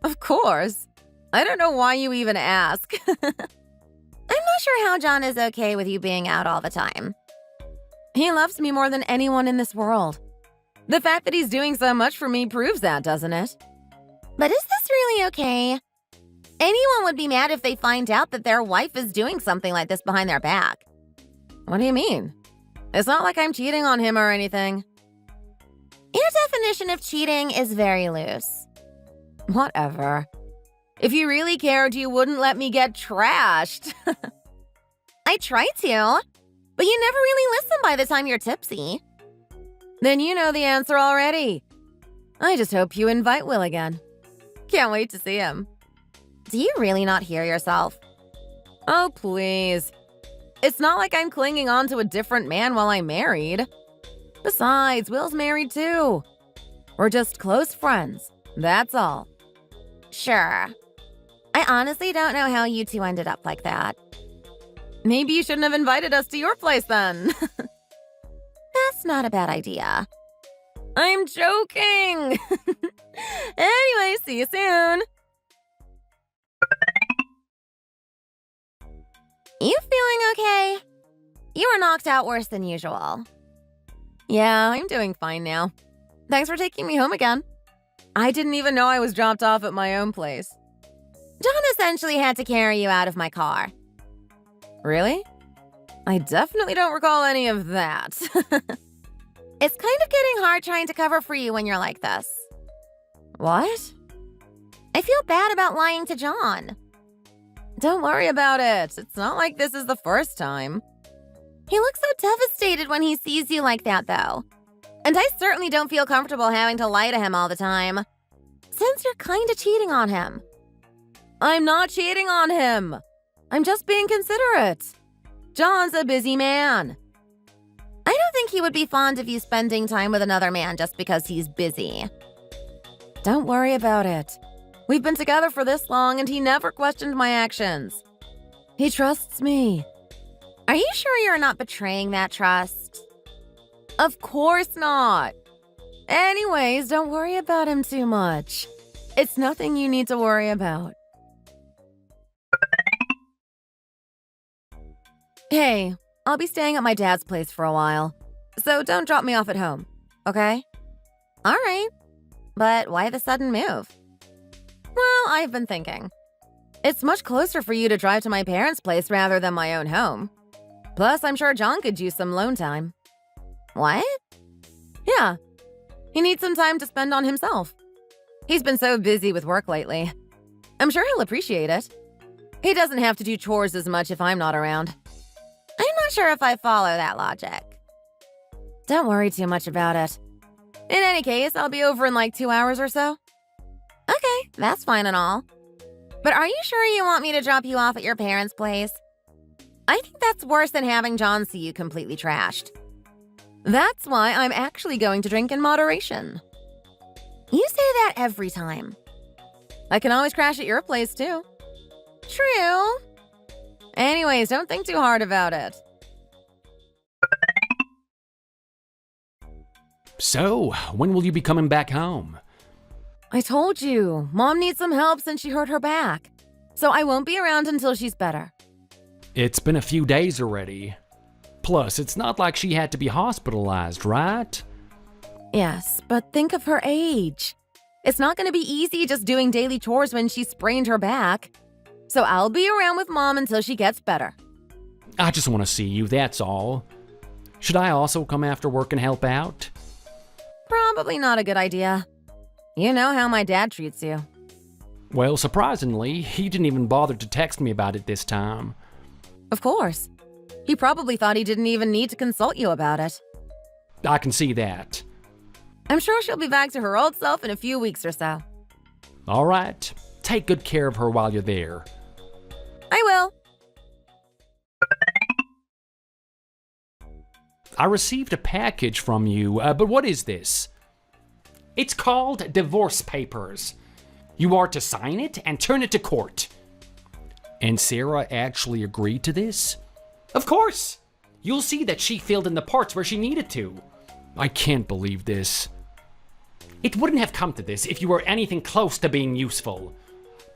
Of course. I don't know why you even ask. I'm not sure how John is okay with you being out all the time. He loves me more than anyone in this world. The fact that he's doing so much for me proves that, doesn't it? But is this really okay? Anyone would be mad if they find out that their wife is doing something like this behind their back. What do you mean? It's not like I'm cheating on him or anything. Your definition of cheating is very loose. Whatever. If you really cared, you wouldn't let me get trashed. I try to, but you never really listen by the time you're tipsy. Then you know the answer already. I just hope you invite Will again. Can't wait to see him. Do you really not hear yourself? Oh, please. It's not like I'm clinging on to a different man while I'm married. Besides, Will's married too. We're just close friends, that's all. Sure. I honestly don't know how you two ended up like that. Maybe you shouldn't have invited us to your place then. That's not a bad idea. I'm joking. Anyway, see you soon. You feeling okay? You were knocked out worse than usual. Yeah, I'm doing fine now. Thanks for taking me home again. I didn't even know I was dropped off at my own place. John essentially had to carry you out of my car. Really? I definitely don't recall any of that. It's kind of getting hard trying to cover for you when you're like this. What? I feel bad about lying to John. Don't worry about it. It's not like this is the first time. He looks so devastated when he sees you like that, though. And I certainly don't feel comfortable having to lie to him all the time. Since you're kind of cheating on him. I'm not cheating on him. I'm just being considerate. John's a busy man. I don't think he would be fond of you spending time with another man just because he's busy. Don't worry about it. We've been together for this long and he never questioned my actions. He trusts me. Are you sure you're not betraying that trust? Of course not. Anyways, don't worry about him too much. It's nothing you need to worry about. Hey, I'll be staying at my dad's place for a while, so don't drop me off at home, okay? All right, but why the sudden move? Well, I've been thinking. It's much closer for you to drive to my parents' place rather than my own home. Plus, I'm sure John could use some alone time. What? Yeah, he needs some time to spend on himself. He's been so busy with work lately. I'm sure he'll appreciate it. He doesn't have to do chores as much if I'm not around. I'm not sure if I follow that logic. Don't worry too much about it. In any case, I'll be over in like 2 hours or so. Okay, that's fine and all. But are you sure you want me to drop you off at your parents' place? I think that's worse than having John see you completely trashed. That's why I'm actually going to drink in moderation. You say that every time. I can always crash at your place, too. True. Anyways, don't think too hard about it. So, when will you be coming back home? I told you, Mom needs some help since she hurt her back. So I won't be around until she's better. It's been a few days already. Plus, it's not like she had to be hospitalized, right? Yes, but think of her age. It's not going to be easy just doing daily chores when she sprained her back. So I'll be around with Mom until she gets better. I just want to see you, that's all. Should I also come after work and help out? Probably not a good idea. You know how my dad treats you. Well, surprisingly, he didn't even bother to text me about it this time. Of course. He probably thought he didn't even need to consult you about it. I can see that. I'm sure she'll be back to her old self in a few weeks or so. All right. Take good care of her while you're there. I will. I received a package from you, but what is this? It's called divorce papers. You are to sign it and turn it to court. And Sarah actually agreed to this? Of course! You'll see that she filled in the parts where she needed to. I can't believe this. It wouldn't have come to this if you were anything close to being useful.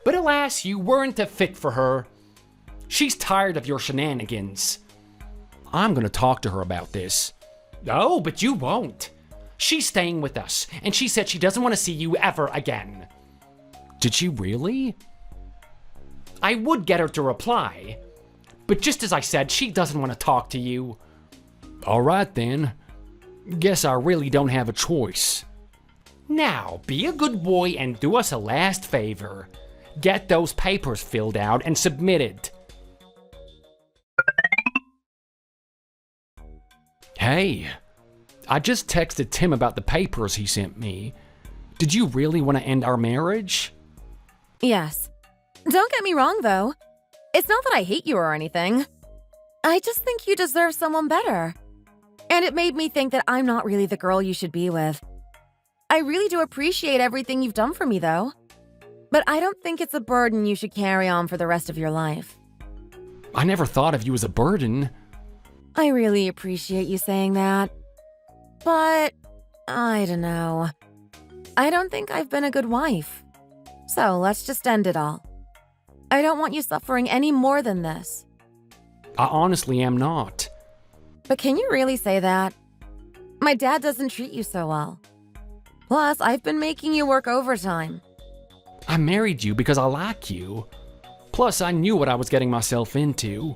But alas, you weren't a fit for her. She's tired of your shenanigans. I'm gonna talk to her about this. Oh, but you won't. She's staying with us, and she said she doesn't want to see you ever again. Did she really? I would get her to reply, but just as I said, she doesn't want to talk to you. All right then. Guess I really don't have a choice. Now, be a good boy and do us a last favor. Get those papers filled out and submitted. Hey, I just texted Tim about the papers he sent me. Did you really want to end our marriage? Yes. Don't get me wrong, though. It's not that I hate you or anything. I just think you deserve someone better. And it made me think that I'm not really the girl you should be with. I really do appreciate everything you've done for me, though. But I don't think it's a burden you should carry on for the rest of your life. I never thought of you as a burden. I really appreciate you saying that. But, I don't know. I don't think I've been a good wife. So let's just end it all. I don't want you suffering any more than this. I honestly am not. But can you really say that? My dad doesn't treat you so well. Plus, I've been making you work overtime. I married you because I like you. Plus, I knew what I was getting myself into.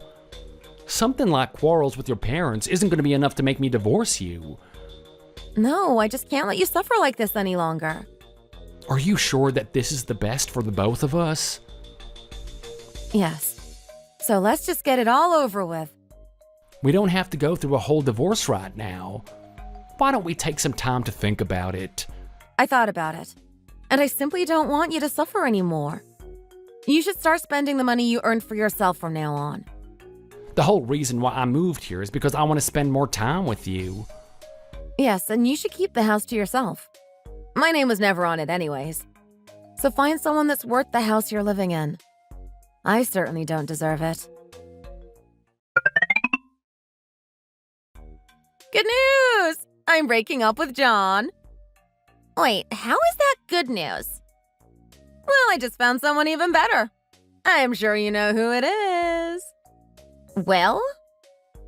Something like quarrels with your parents isn't going to be enough to make me divorce you. No, I just can't let you suffer like this any longer. Are you sure that this is the best for the both of us? Yes. So let's just get it all over with. We don't have to go through a whole divorce right now. Why don't we take some time to think about it? I thought about it, and I simply don't want you to suffer anymore. You should start spending the money you earned for yourself from now on. The whole reason why I moved here is because I want to spend more time with you. Yes, and you should keep the house to yourself. My name was never on it anyways. So find someone that's worth the house you're living in. I certainly don't deserve it. Good news! I'm breaking up with John. Wait, how is that good news? Well, I just found someone even better. I'm sure you know who it is. Will?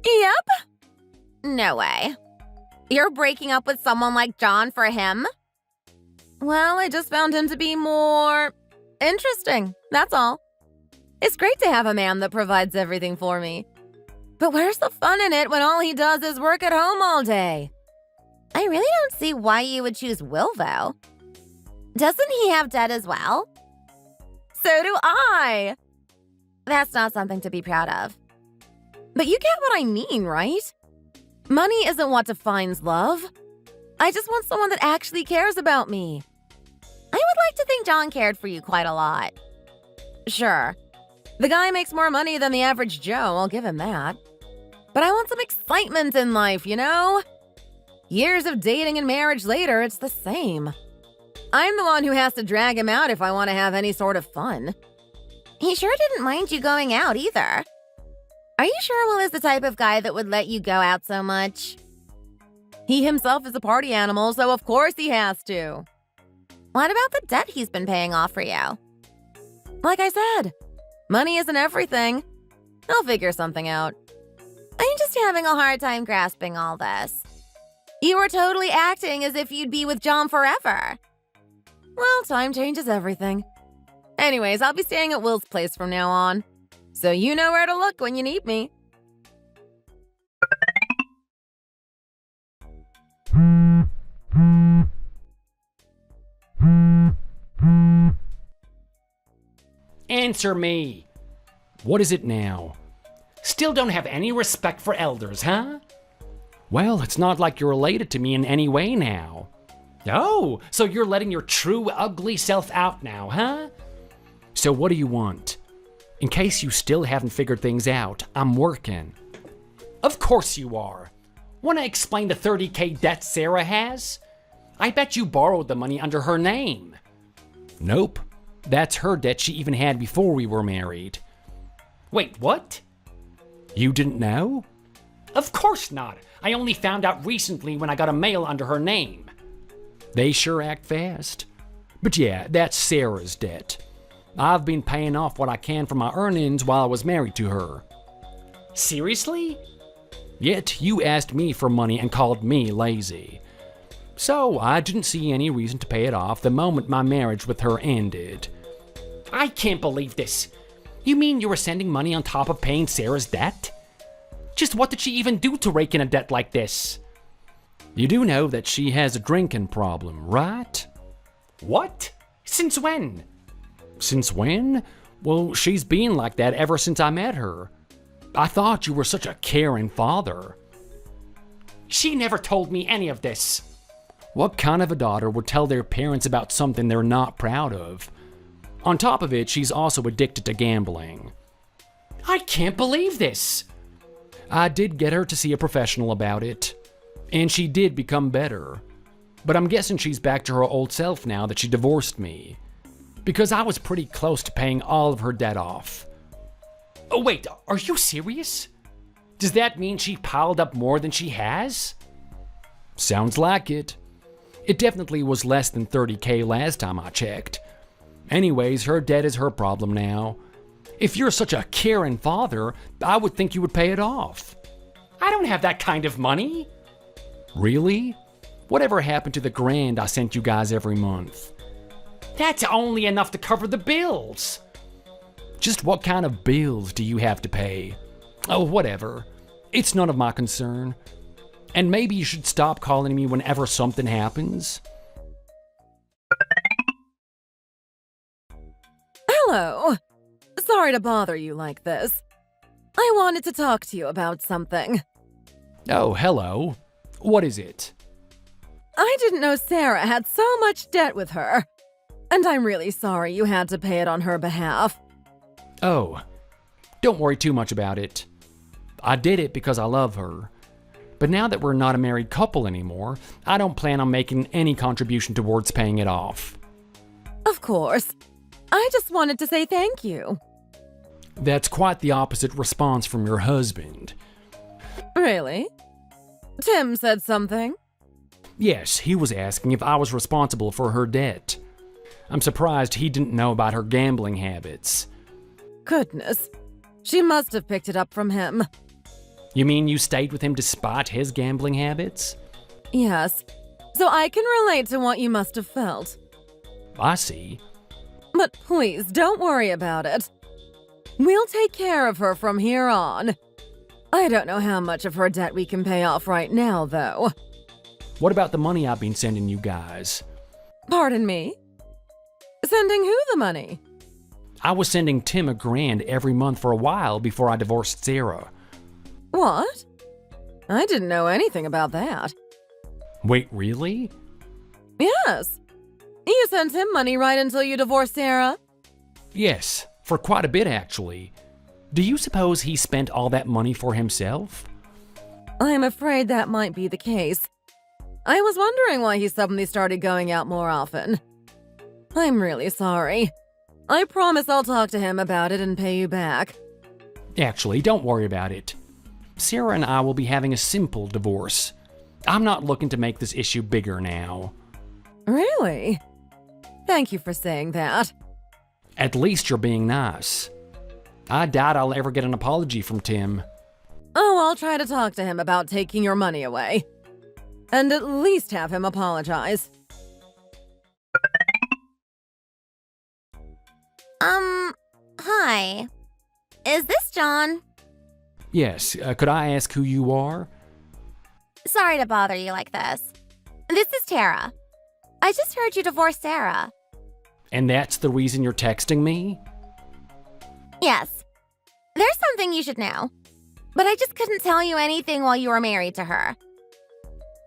Yep. No way. You're breaking up with someone like John for him? Well, I just found him to be more interesting, that's all. It's great to have a man that provides everything for me. But where's the fun in it when all he does is work at home all day? I really don't see why you would choose Will, though. Doesn't he have debt as well? So do I. That's not something to be proud of. But you get what I mean, right? Money isn't what defines love. I just want someone that actually cares about me. I would like to think John cared for you quite a lot. Sure. The guy makes more money than the average Joe, I'll give him that. But I want some excitement in life, you know? Years of dating and marriage later, it's the same. I'm the one who has to drag him out if I want to have any sort of fun. He sure didn't mind you going out either. Are you sure Will is the type of guy that would let you go out so much? He himself is a party animal, so of course he has to. What about the debt he's been paying off for you? Like I said, money isn't everything. I'll figure something out. I'm just having a hard time grasping all this. You were totally acting as if you'd be with John forever. Well, time changes everything. Anyways, I'll be staying at Will's place from now on. So you know where to look when you need me. Answer me. What is it now? Still don't have any respect for elders, huh? Well, it's not like you're related to me in any way now. Oh, so you're letting your true ugly self out now, huh? So what do you want? In case you still haven't figured things out, I'm working. Of course you are. Want to explain the $30,000 debt Sarah has? I bet you borrowed the money under her name. Nope. That's her debt she even had before we were married. Wait, what? You didn't know? Of course not. I only found out recently when I got a mail under her name. They sure act fast. But yeah, that's Sarah's debt. I've been paying off what I can from my earnings while I was married to her. Seriously? Yet you asked me for money and called me lazy. So I didn't see any reason to pay it off the moment my marriage with her ended. I can't believe this. You mean you were sending money on top of paying Sarah's debt? Just what did she even do to rake in a debt like this? You do know that she has a drinking problem, right? What? Since when? Since when? Well, she's been like that ever since I met her. I thought you were such a caring father. She never told me any of this. What kind of a daughter would tell their parents about something they're not proud of? On top of it, she's also addicted to gambling. I can't believe this. I did get her to see a professional about it, and she did become better. But I'm guessing she's back to her old self now that she divorced me. Because I was pretty close to paying all of her debt off. Oh wait, are you serious? Does that mean she piled up more than she has? Sounds like it. It definitely was less than $30,000 last time I checked. Anyways, her debt is her problem now. If you're such a caring father, I would think you would pay it off. I don't have that kind of money. Really? Whatever happened to the grand I sent you guys every month? That's only enough to cover the bills. Just what kind of bills do you have to pay? Oh, whatever. It's none of my concern. And maybe you should stop calling me whenever something happens. Hello. Sorry to bother you like this. I wanted to talk to you about something. Oh, hello. What is it? I didn't know Sarah had so much debt with her. And I'm really sorry you had to pay it on her behalf. Oh, don't worry too much about it. I did it because I love her. But now that we're not a married couple anymore, I don't plan on making any contribution towards paying it off. Of course. I just wanted to say thank you. That's quite the opposite response from your husband. Really? Tim said something? Yes, he was asking if I was responsible for her debt. I'm surprised he didn't know about her gambling habits. Goodness. She must have picked it up from him. You mean you stayed with him despite his gambling habits? Yes. So I can relate to what you must have felt. I see. But please, don't worry about it. We'll take care of her from here on. I don't know how much of her debt we can pay off right now, though. What about the money I've been sending you guys? Pardon me? Sending who the money? I was sending Tim a grand every month for a while before I divorced Sarah. What? I didn't know anything about that. Wait, really? Yes. You sent him money right until you divorced Sarah? Yes, for quite a bit actually. Do you suppose he spent all that money for himself? I'm afraid that might be the case. I was wondering why he suddenly started going out more often. I'm really sorry. I promise I'll talk to him about it and pay you back. Actually, don't worry about it. Sarah and I will be having a simple divorce. I'm not looking to make this issue bigger now. Really? Thank you for saying that. At least you're being nice. I doubt I'll ever get an apology from Tim. Oh, I'll try to talk to him about taking your money away. And at least have him apologize. Hi. Is this John? Yes, could I ask who you are? Sorry to bother you like this. This is Tara. I just heard you divorced Sarah. And that's the reason you're texting me? Yes. There's something you should know. But I just couldn't tell you anything while you were married to her.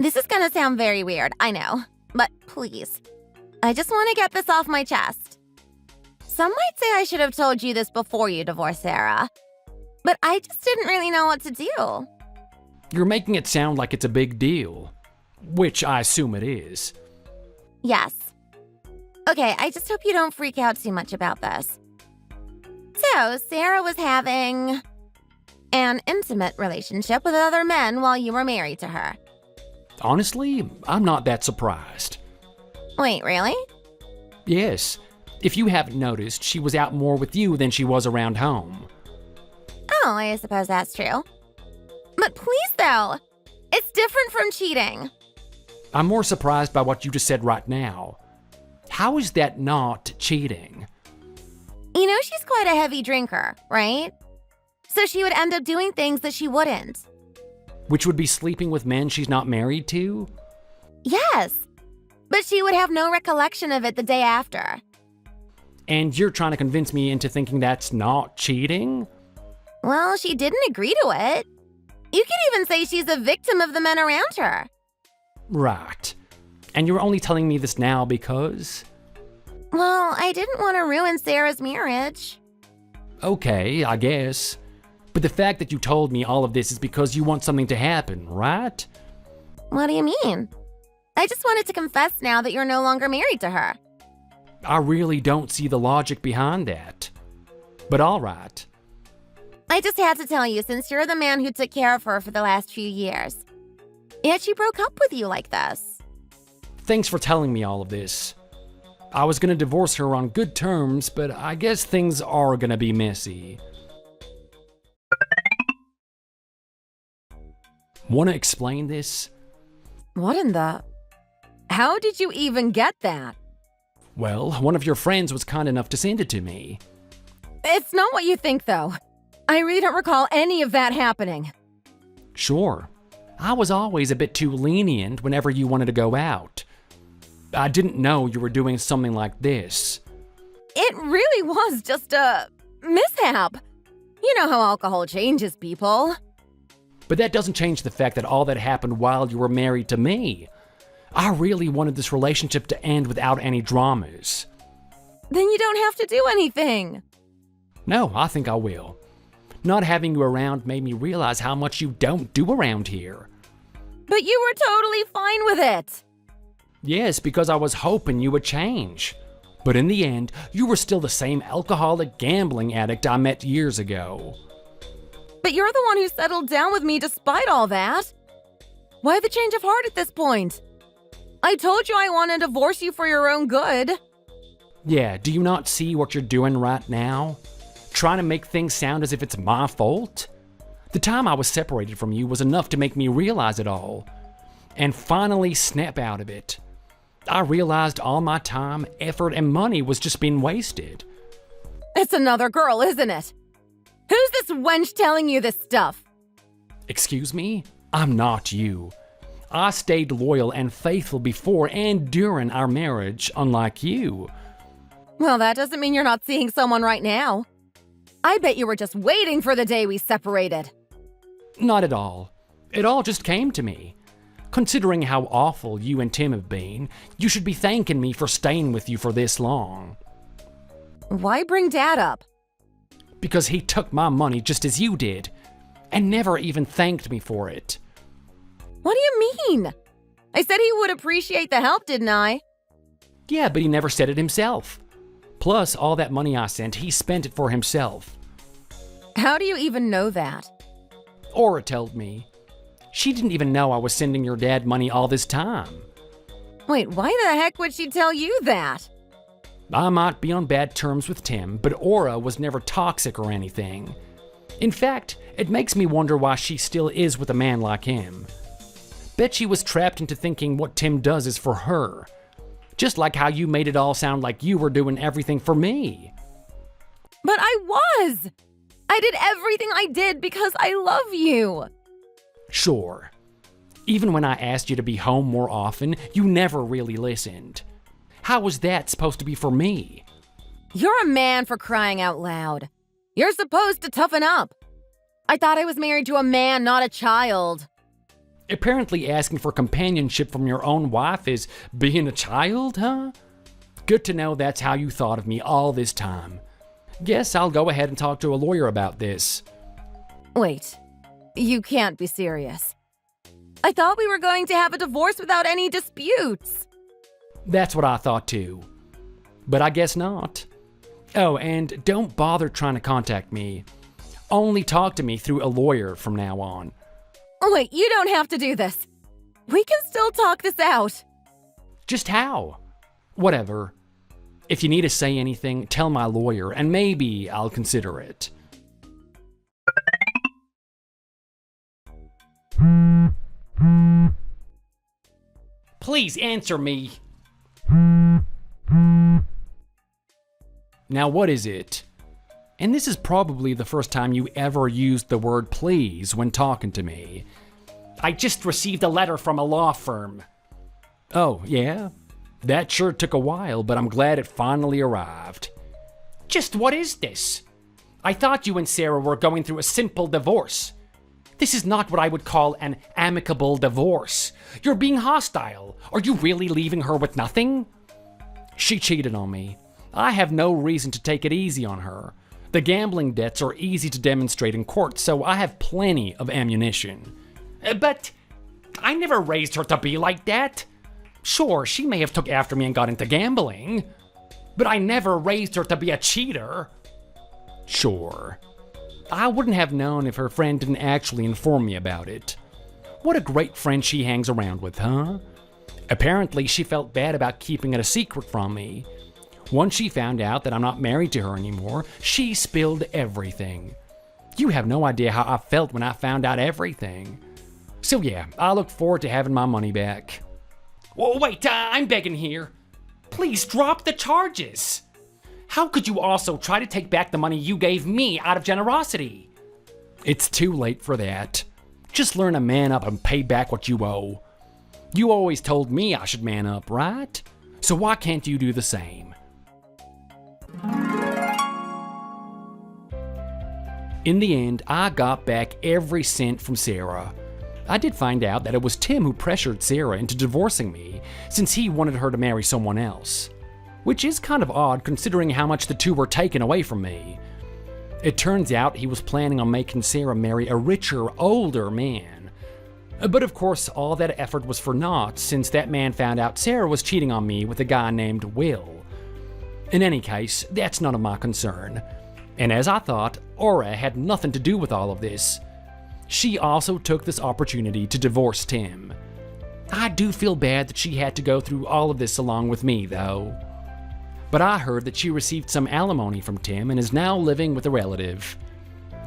This is gonna sound very weird, I know. But please. I just want to get this off my chest. Some might say I should have told you this before you divorced Sarah. But I just didn't really know what to do. You're making it sound like it's a big deal. Which I assume it is. Yes. Okay, I just hope you don't freak out too much about this. So, Sarah was having an intimate relationship with other men while you were married to her. Honestly, I'm not that surprised. Wait, really? Yes, if you haven't noticed, she was out more with you than she was around home. Oh, I suppose that's true. But please, though, it's different from cheating. I'm more surprised by what you just said right now. How is that not cheating? You know she's quite a heavy drinker, right? So she would end up doing things that she wouldn't. Which would be sleeping with men she's not married to? Yes, but she would have no recollection of it the day after. And you're trying to convince me into thinking that's not cheating? Well, she didn't agree to it. You could even say she's a victim of the men around her. Right. And you're only telling me this now because? Well, I didn't want to ruin Sarah's marriage. Okay, I guess. But the fact that you told me all of this is because you want something to happen, right? What do you mean? I just wanted to confess now that you're no longer married to her. I really don't see the logic behind that. But alright. I just had to tell you since you're the man who took care of her for the last few years. Yet she broke up with you like this. Thanks for telling me all of this. I was gonna divorce her on good terms, but I guess things are gonna be messy. Wanna explain this? What in the... How did you even get that? Well, one of your friends was kind enough to send it to me. It's not what you think, though. I really don't recall any of that happening. Sure. I was always a bit too lenient whenever you wanted to go out. I didn't know you were doing something like this. It really was just a mishap. You know how alcohol changes people. But that doesn't change the fact that all that happened while you were married to me. I really wanted this relationship to end without any dramas. Then you don't have to do anything. No, I think I will. Not having you around made me realize how much you don't do around here. But you were totally fine with it. Yes, because I was hoping you would change. But in the end, you were still the same alcoholic gambling addict I met years ago. But you're the one who settled down with me despite all that. Why the change of heart at this point? I told you I want to divorce you for your own good. Yeah, do you not see what you're doing right now? Trying to make things sound as if it's my fault? The time I was separated from you was enough to make me realize it all. And finally snap out of it. I realized all my time, effort, and money was just being wasted. It's another girl, isn't it? Who's this wench telling you this stuff? Excuse me? I'm not you. I stayed loyal and faithful before and during our marriage, unlike you. Well, that doesn't mean you're not seeing someone right now. I bet you were just waiting for the day we separated. Not at all. It all just came to me. Considering how awful you and Tim have been, you should be thanking me for staying with you for this long. Why bring Dad up? Because he took my money just as you did, and never even thanked me for it. What do you mean? I said he would appreciate the help, didn't I? Yeah, but he never said it himself. Plus, all that money I sent, he spent it for himself. How do you even know that? Aura told me. She didn't even know I was sending your dad money all this time. Wait, why the heck would she tell you that? I might be on bad terms with Tim, but Aura was never toxic or anything. In fact, it makes me wonder why she still is with a man like him. Bet she was trapped into thinking what Tim does is for her. Just like how you made it all sound like you were doing everything for me. But I was! I did everything I did because I love you. Sure. Even when I asked you to be home more often, you never really listened. How was that supposed to be for me? You're a man, for crying out loud. You're supposed to toughen up. I thought I was married to a man, not a child. Apparently asking for companionship from your own wife is being a child, huh? Good to know that's how you thought of me all this time. Guess I'll go ahead and talk to a lawyer about this. Wait, you can't be serious. I thought we were going to have a divorce without any disputes. That's what I thought too. But I guess not. Oh, and don't bother trying to contact me. Only talk to me through a lawyer from now on. Wait, you don't have to do this. We can still talk this out. Just how? Whatever. If you need to say anything, tell my lawyer, and maybe I'll consider it. Please answer me. Now what is it? And this is probably the first time you ever used the word please when talking to me. I just received a letter from a law firm. Oh, yeah? That sure took a while, but I'm glad it finally arrived. Just what is this? I thought you and Sarah were going through a simple divorce. This is not what I would call an amicable divorce. You're being hostile. Are you really leaving her with nothing? She cheated on me. I have no reason to take it easy on her. The gambling debts are easy to demonstrate in court, so I have plenty of ammunition. But I never raised her to be like that. Sure, she may have took after me and got into gambling. But I never raised her to be a cheater. Sure. I wouldn't have known if her friend didn't actually inform me about it. What a great friend she hangs around with, huh? Apparently, she felt bad about keeping it a secret from me. Once she found out that I'm not married to her anymore, she spilled everything. You have no idea how I felt when I found out everything. So yeah, I look forward to having my money back. Whoa, wait, I'm begging here. Please drop the charges. How could you also try to take back the money you gave me out of generosity? It's too late for that. Just learn to man up and pay back what you owe. You always told me I should man up, right? So why can't you do the same? In the end, I got back every cent from Sarah. I did find out that it was Tim who pressured Sarah into divorcing me, since he wanted her to marry someone else. Which is kind of odd considering how much the two were taken away from me. It turns out he was planning on making Sarah marry a richer, older man. But of course, all that effort was for naught since that man found out Sarah was cheating on me with a guy named Will. In any case, that's none of my concern. And as I thought, Aura had nothing to do with all of this. She also took this opportunity to divorce Tim. I do feel bad that she had to go through all of this along with me, though. But I heard that she received some alimony from Tim and is now living with a relative.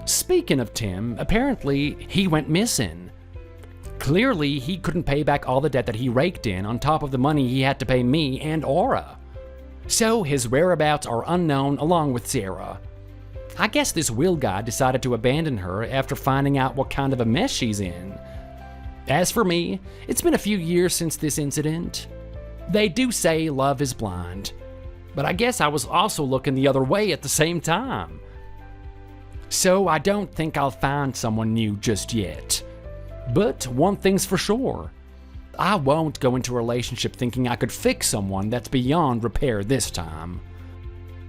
Speaking of Tim, apparently he went missing. Clearly, he couldn't pay back all the debt that he raked in on top of the money he had to pay me and Aura. So his whereabouts are unknown along with Sarah. I guess this Will guy decided to abandon her after finding out what kind of a mess she's in. As for me, it's been a few years since this incident. They do say love is blind, but I guess I was also looking the other way at the same time. So I don't think I'll find someone new just yet. But one thing's for sure, I won't go into a relationship thinking I could fix someone that's beyond repair this time.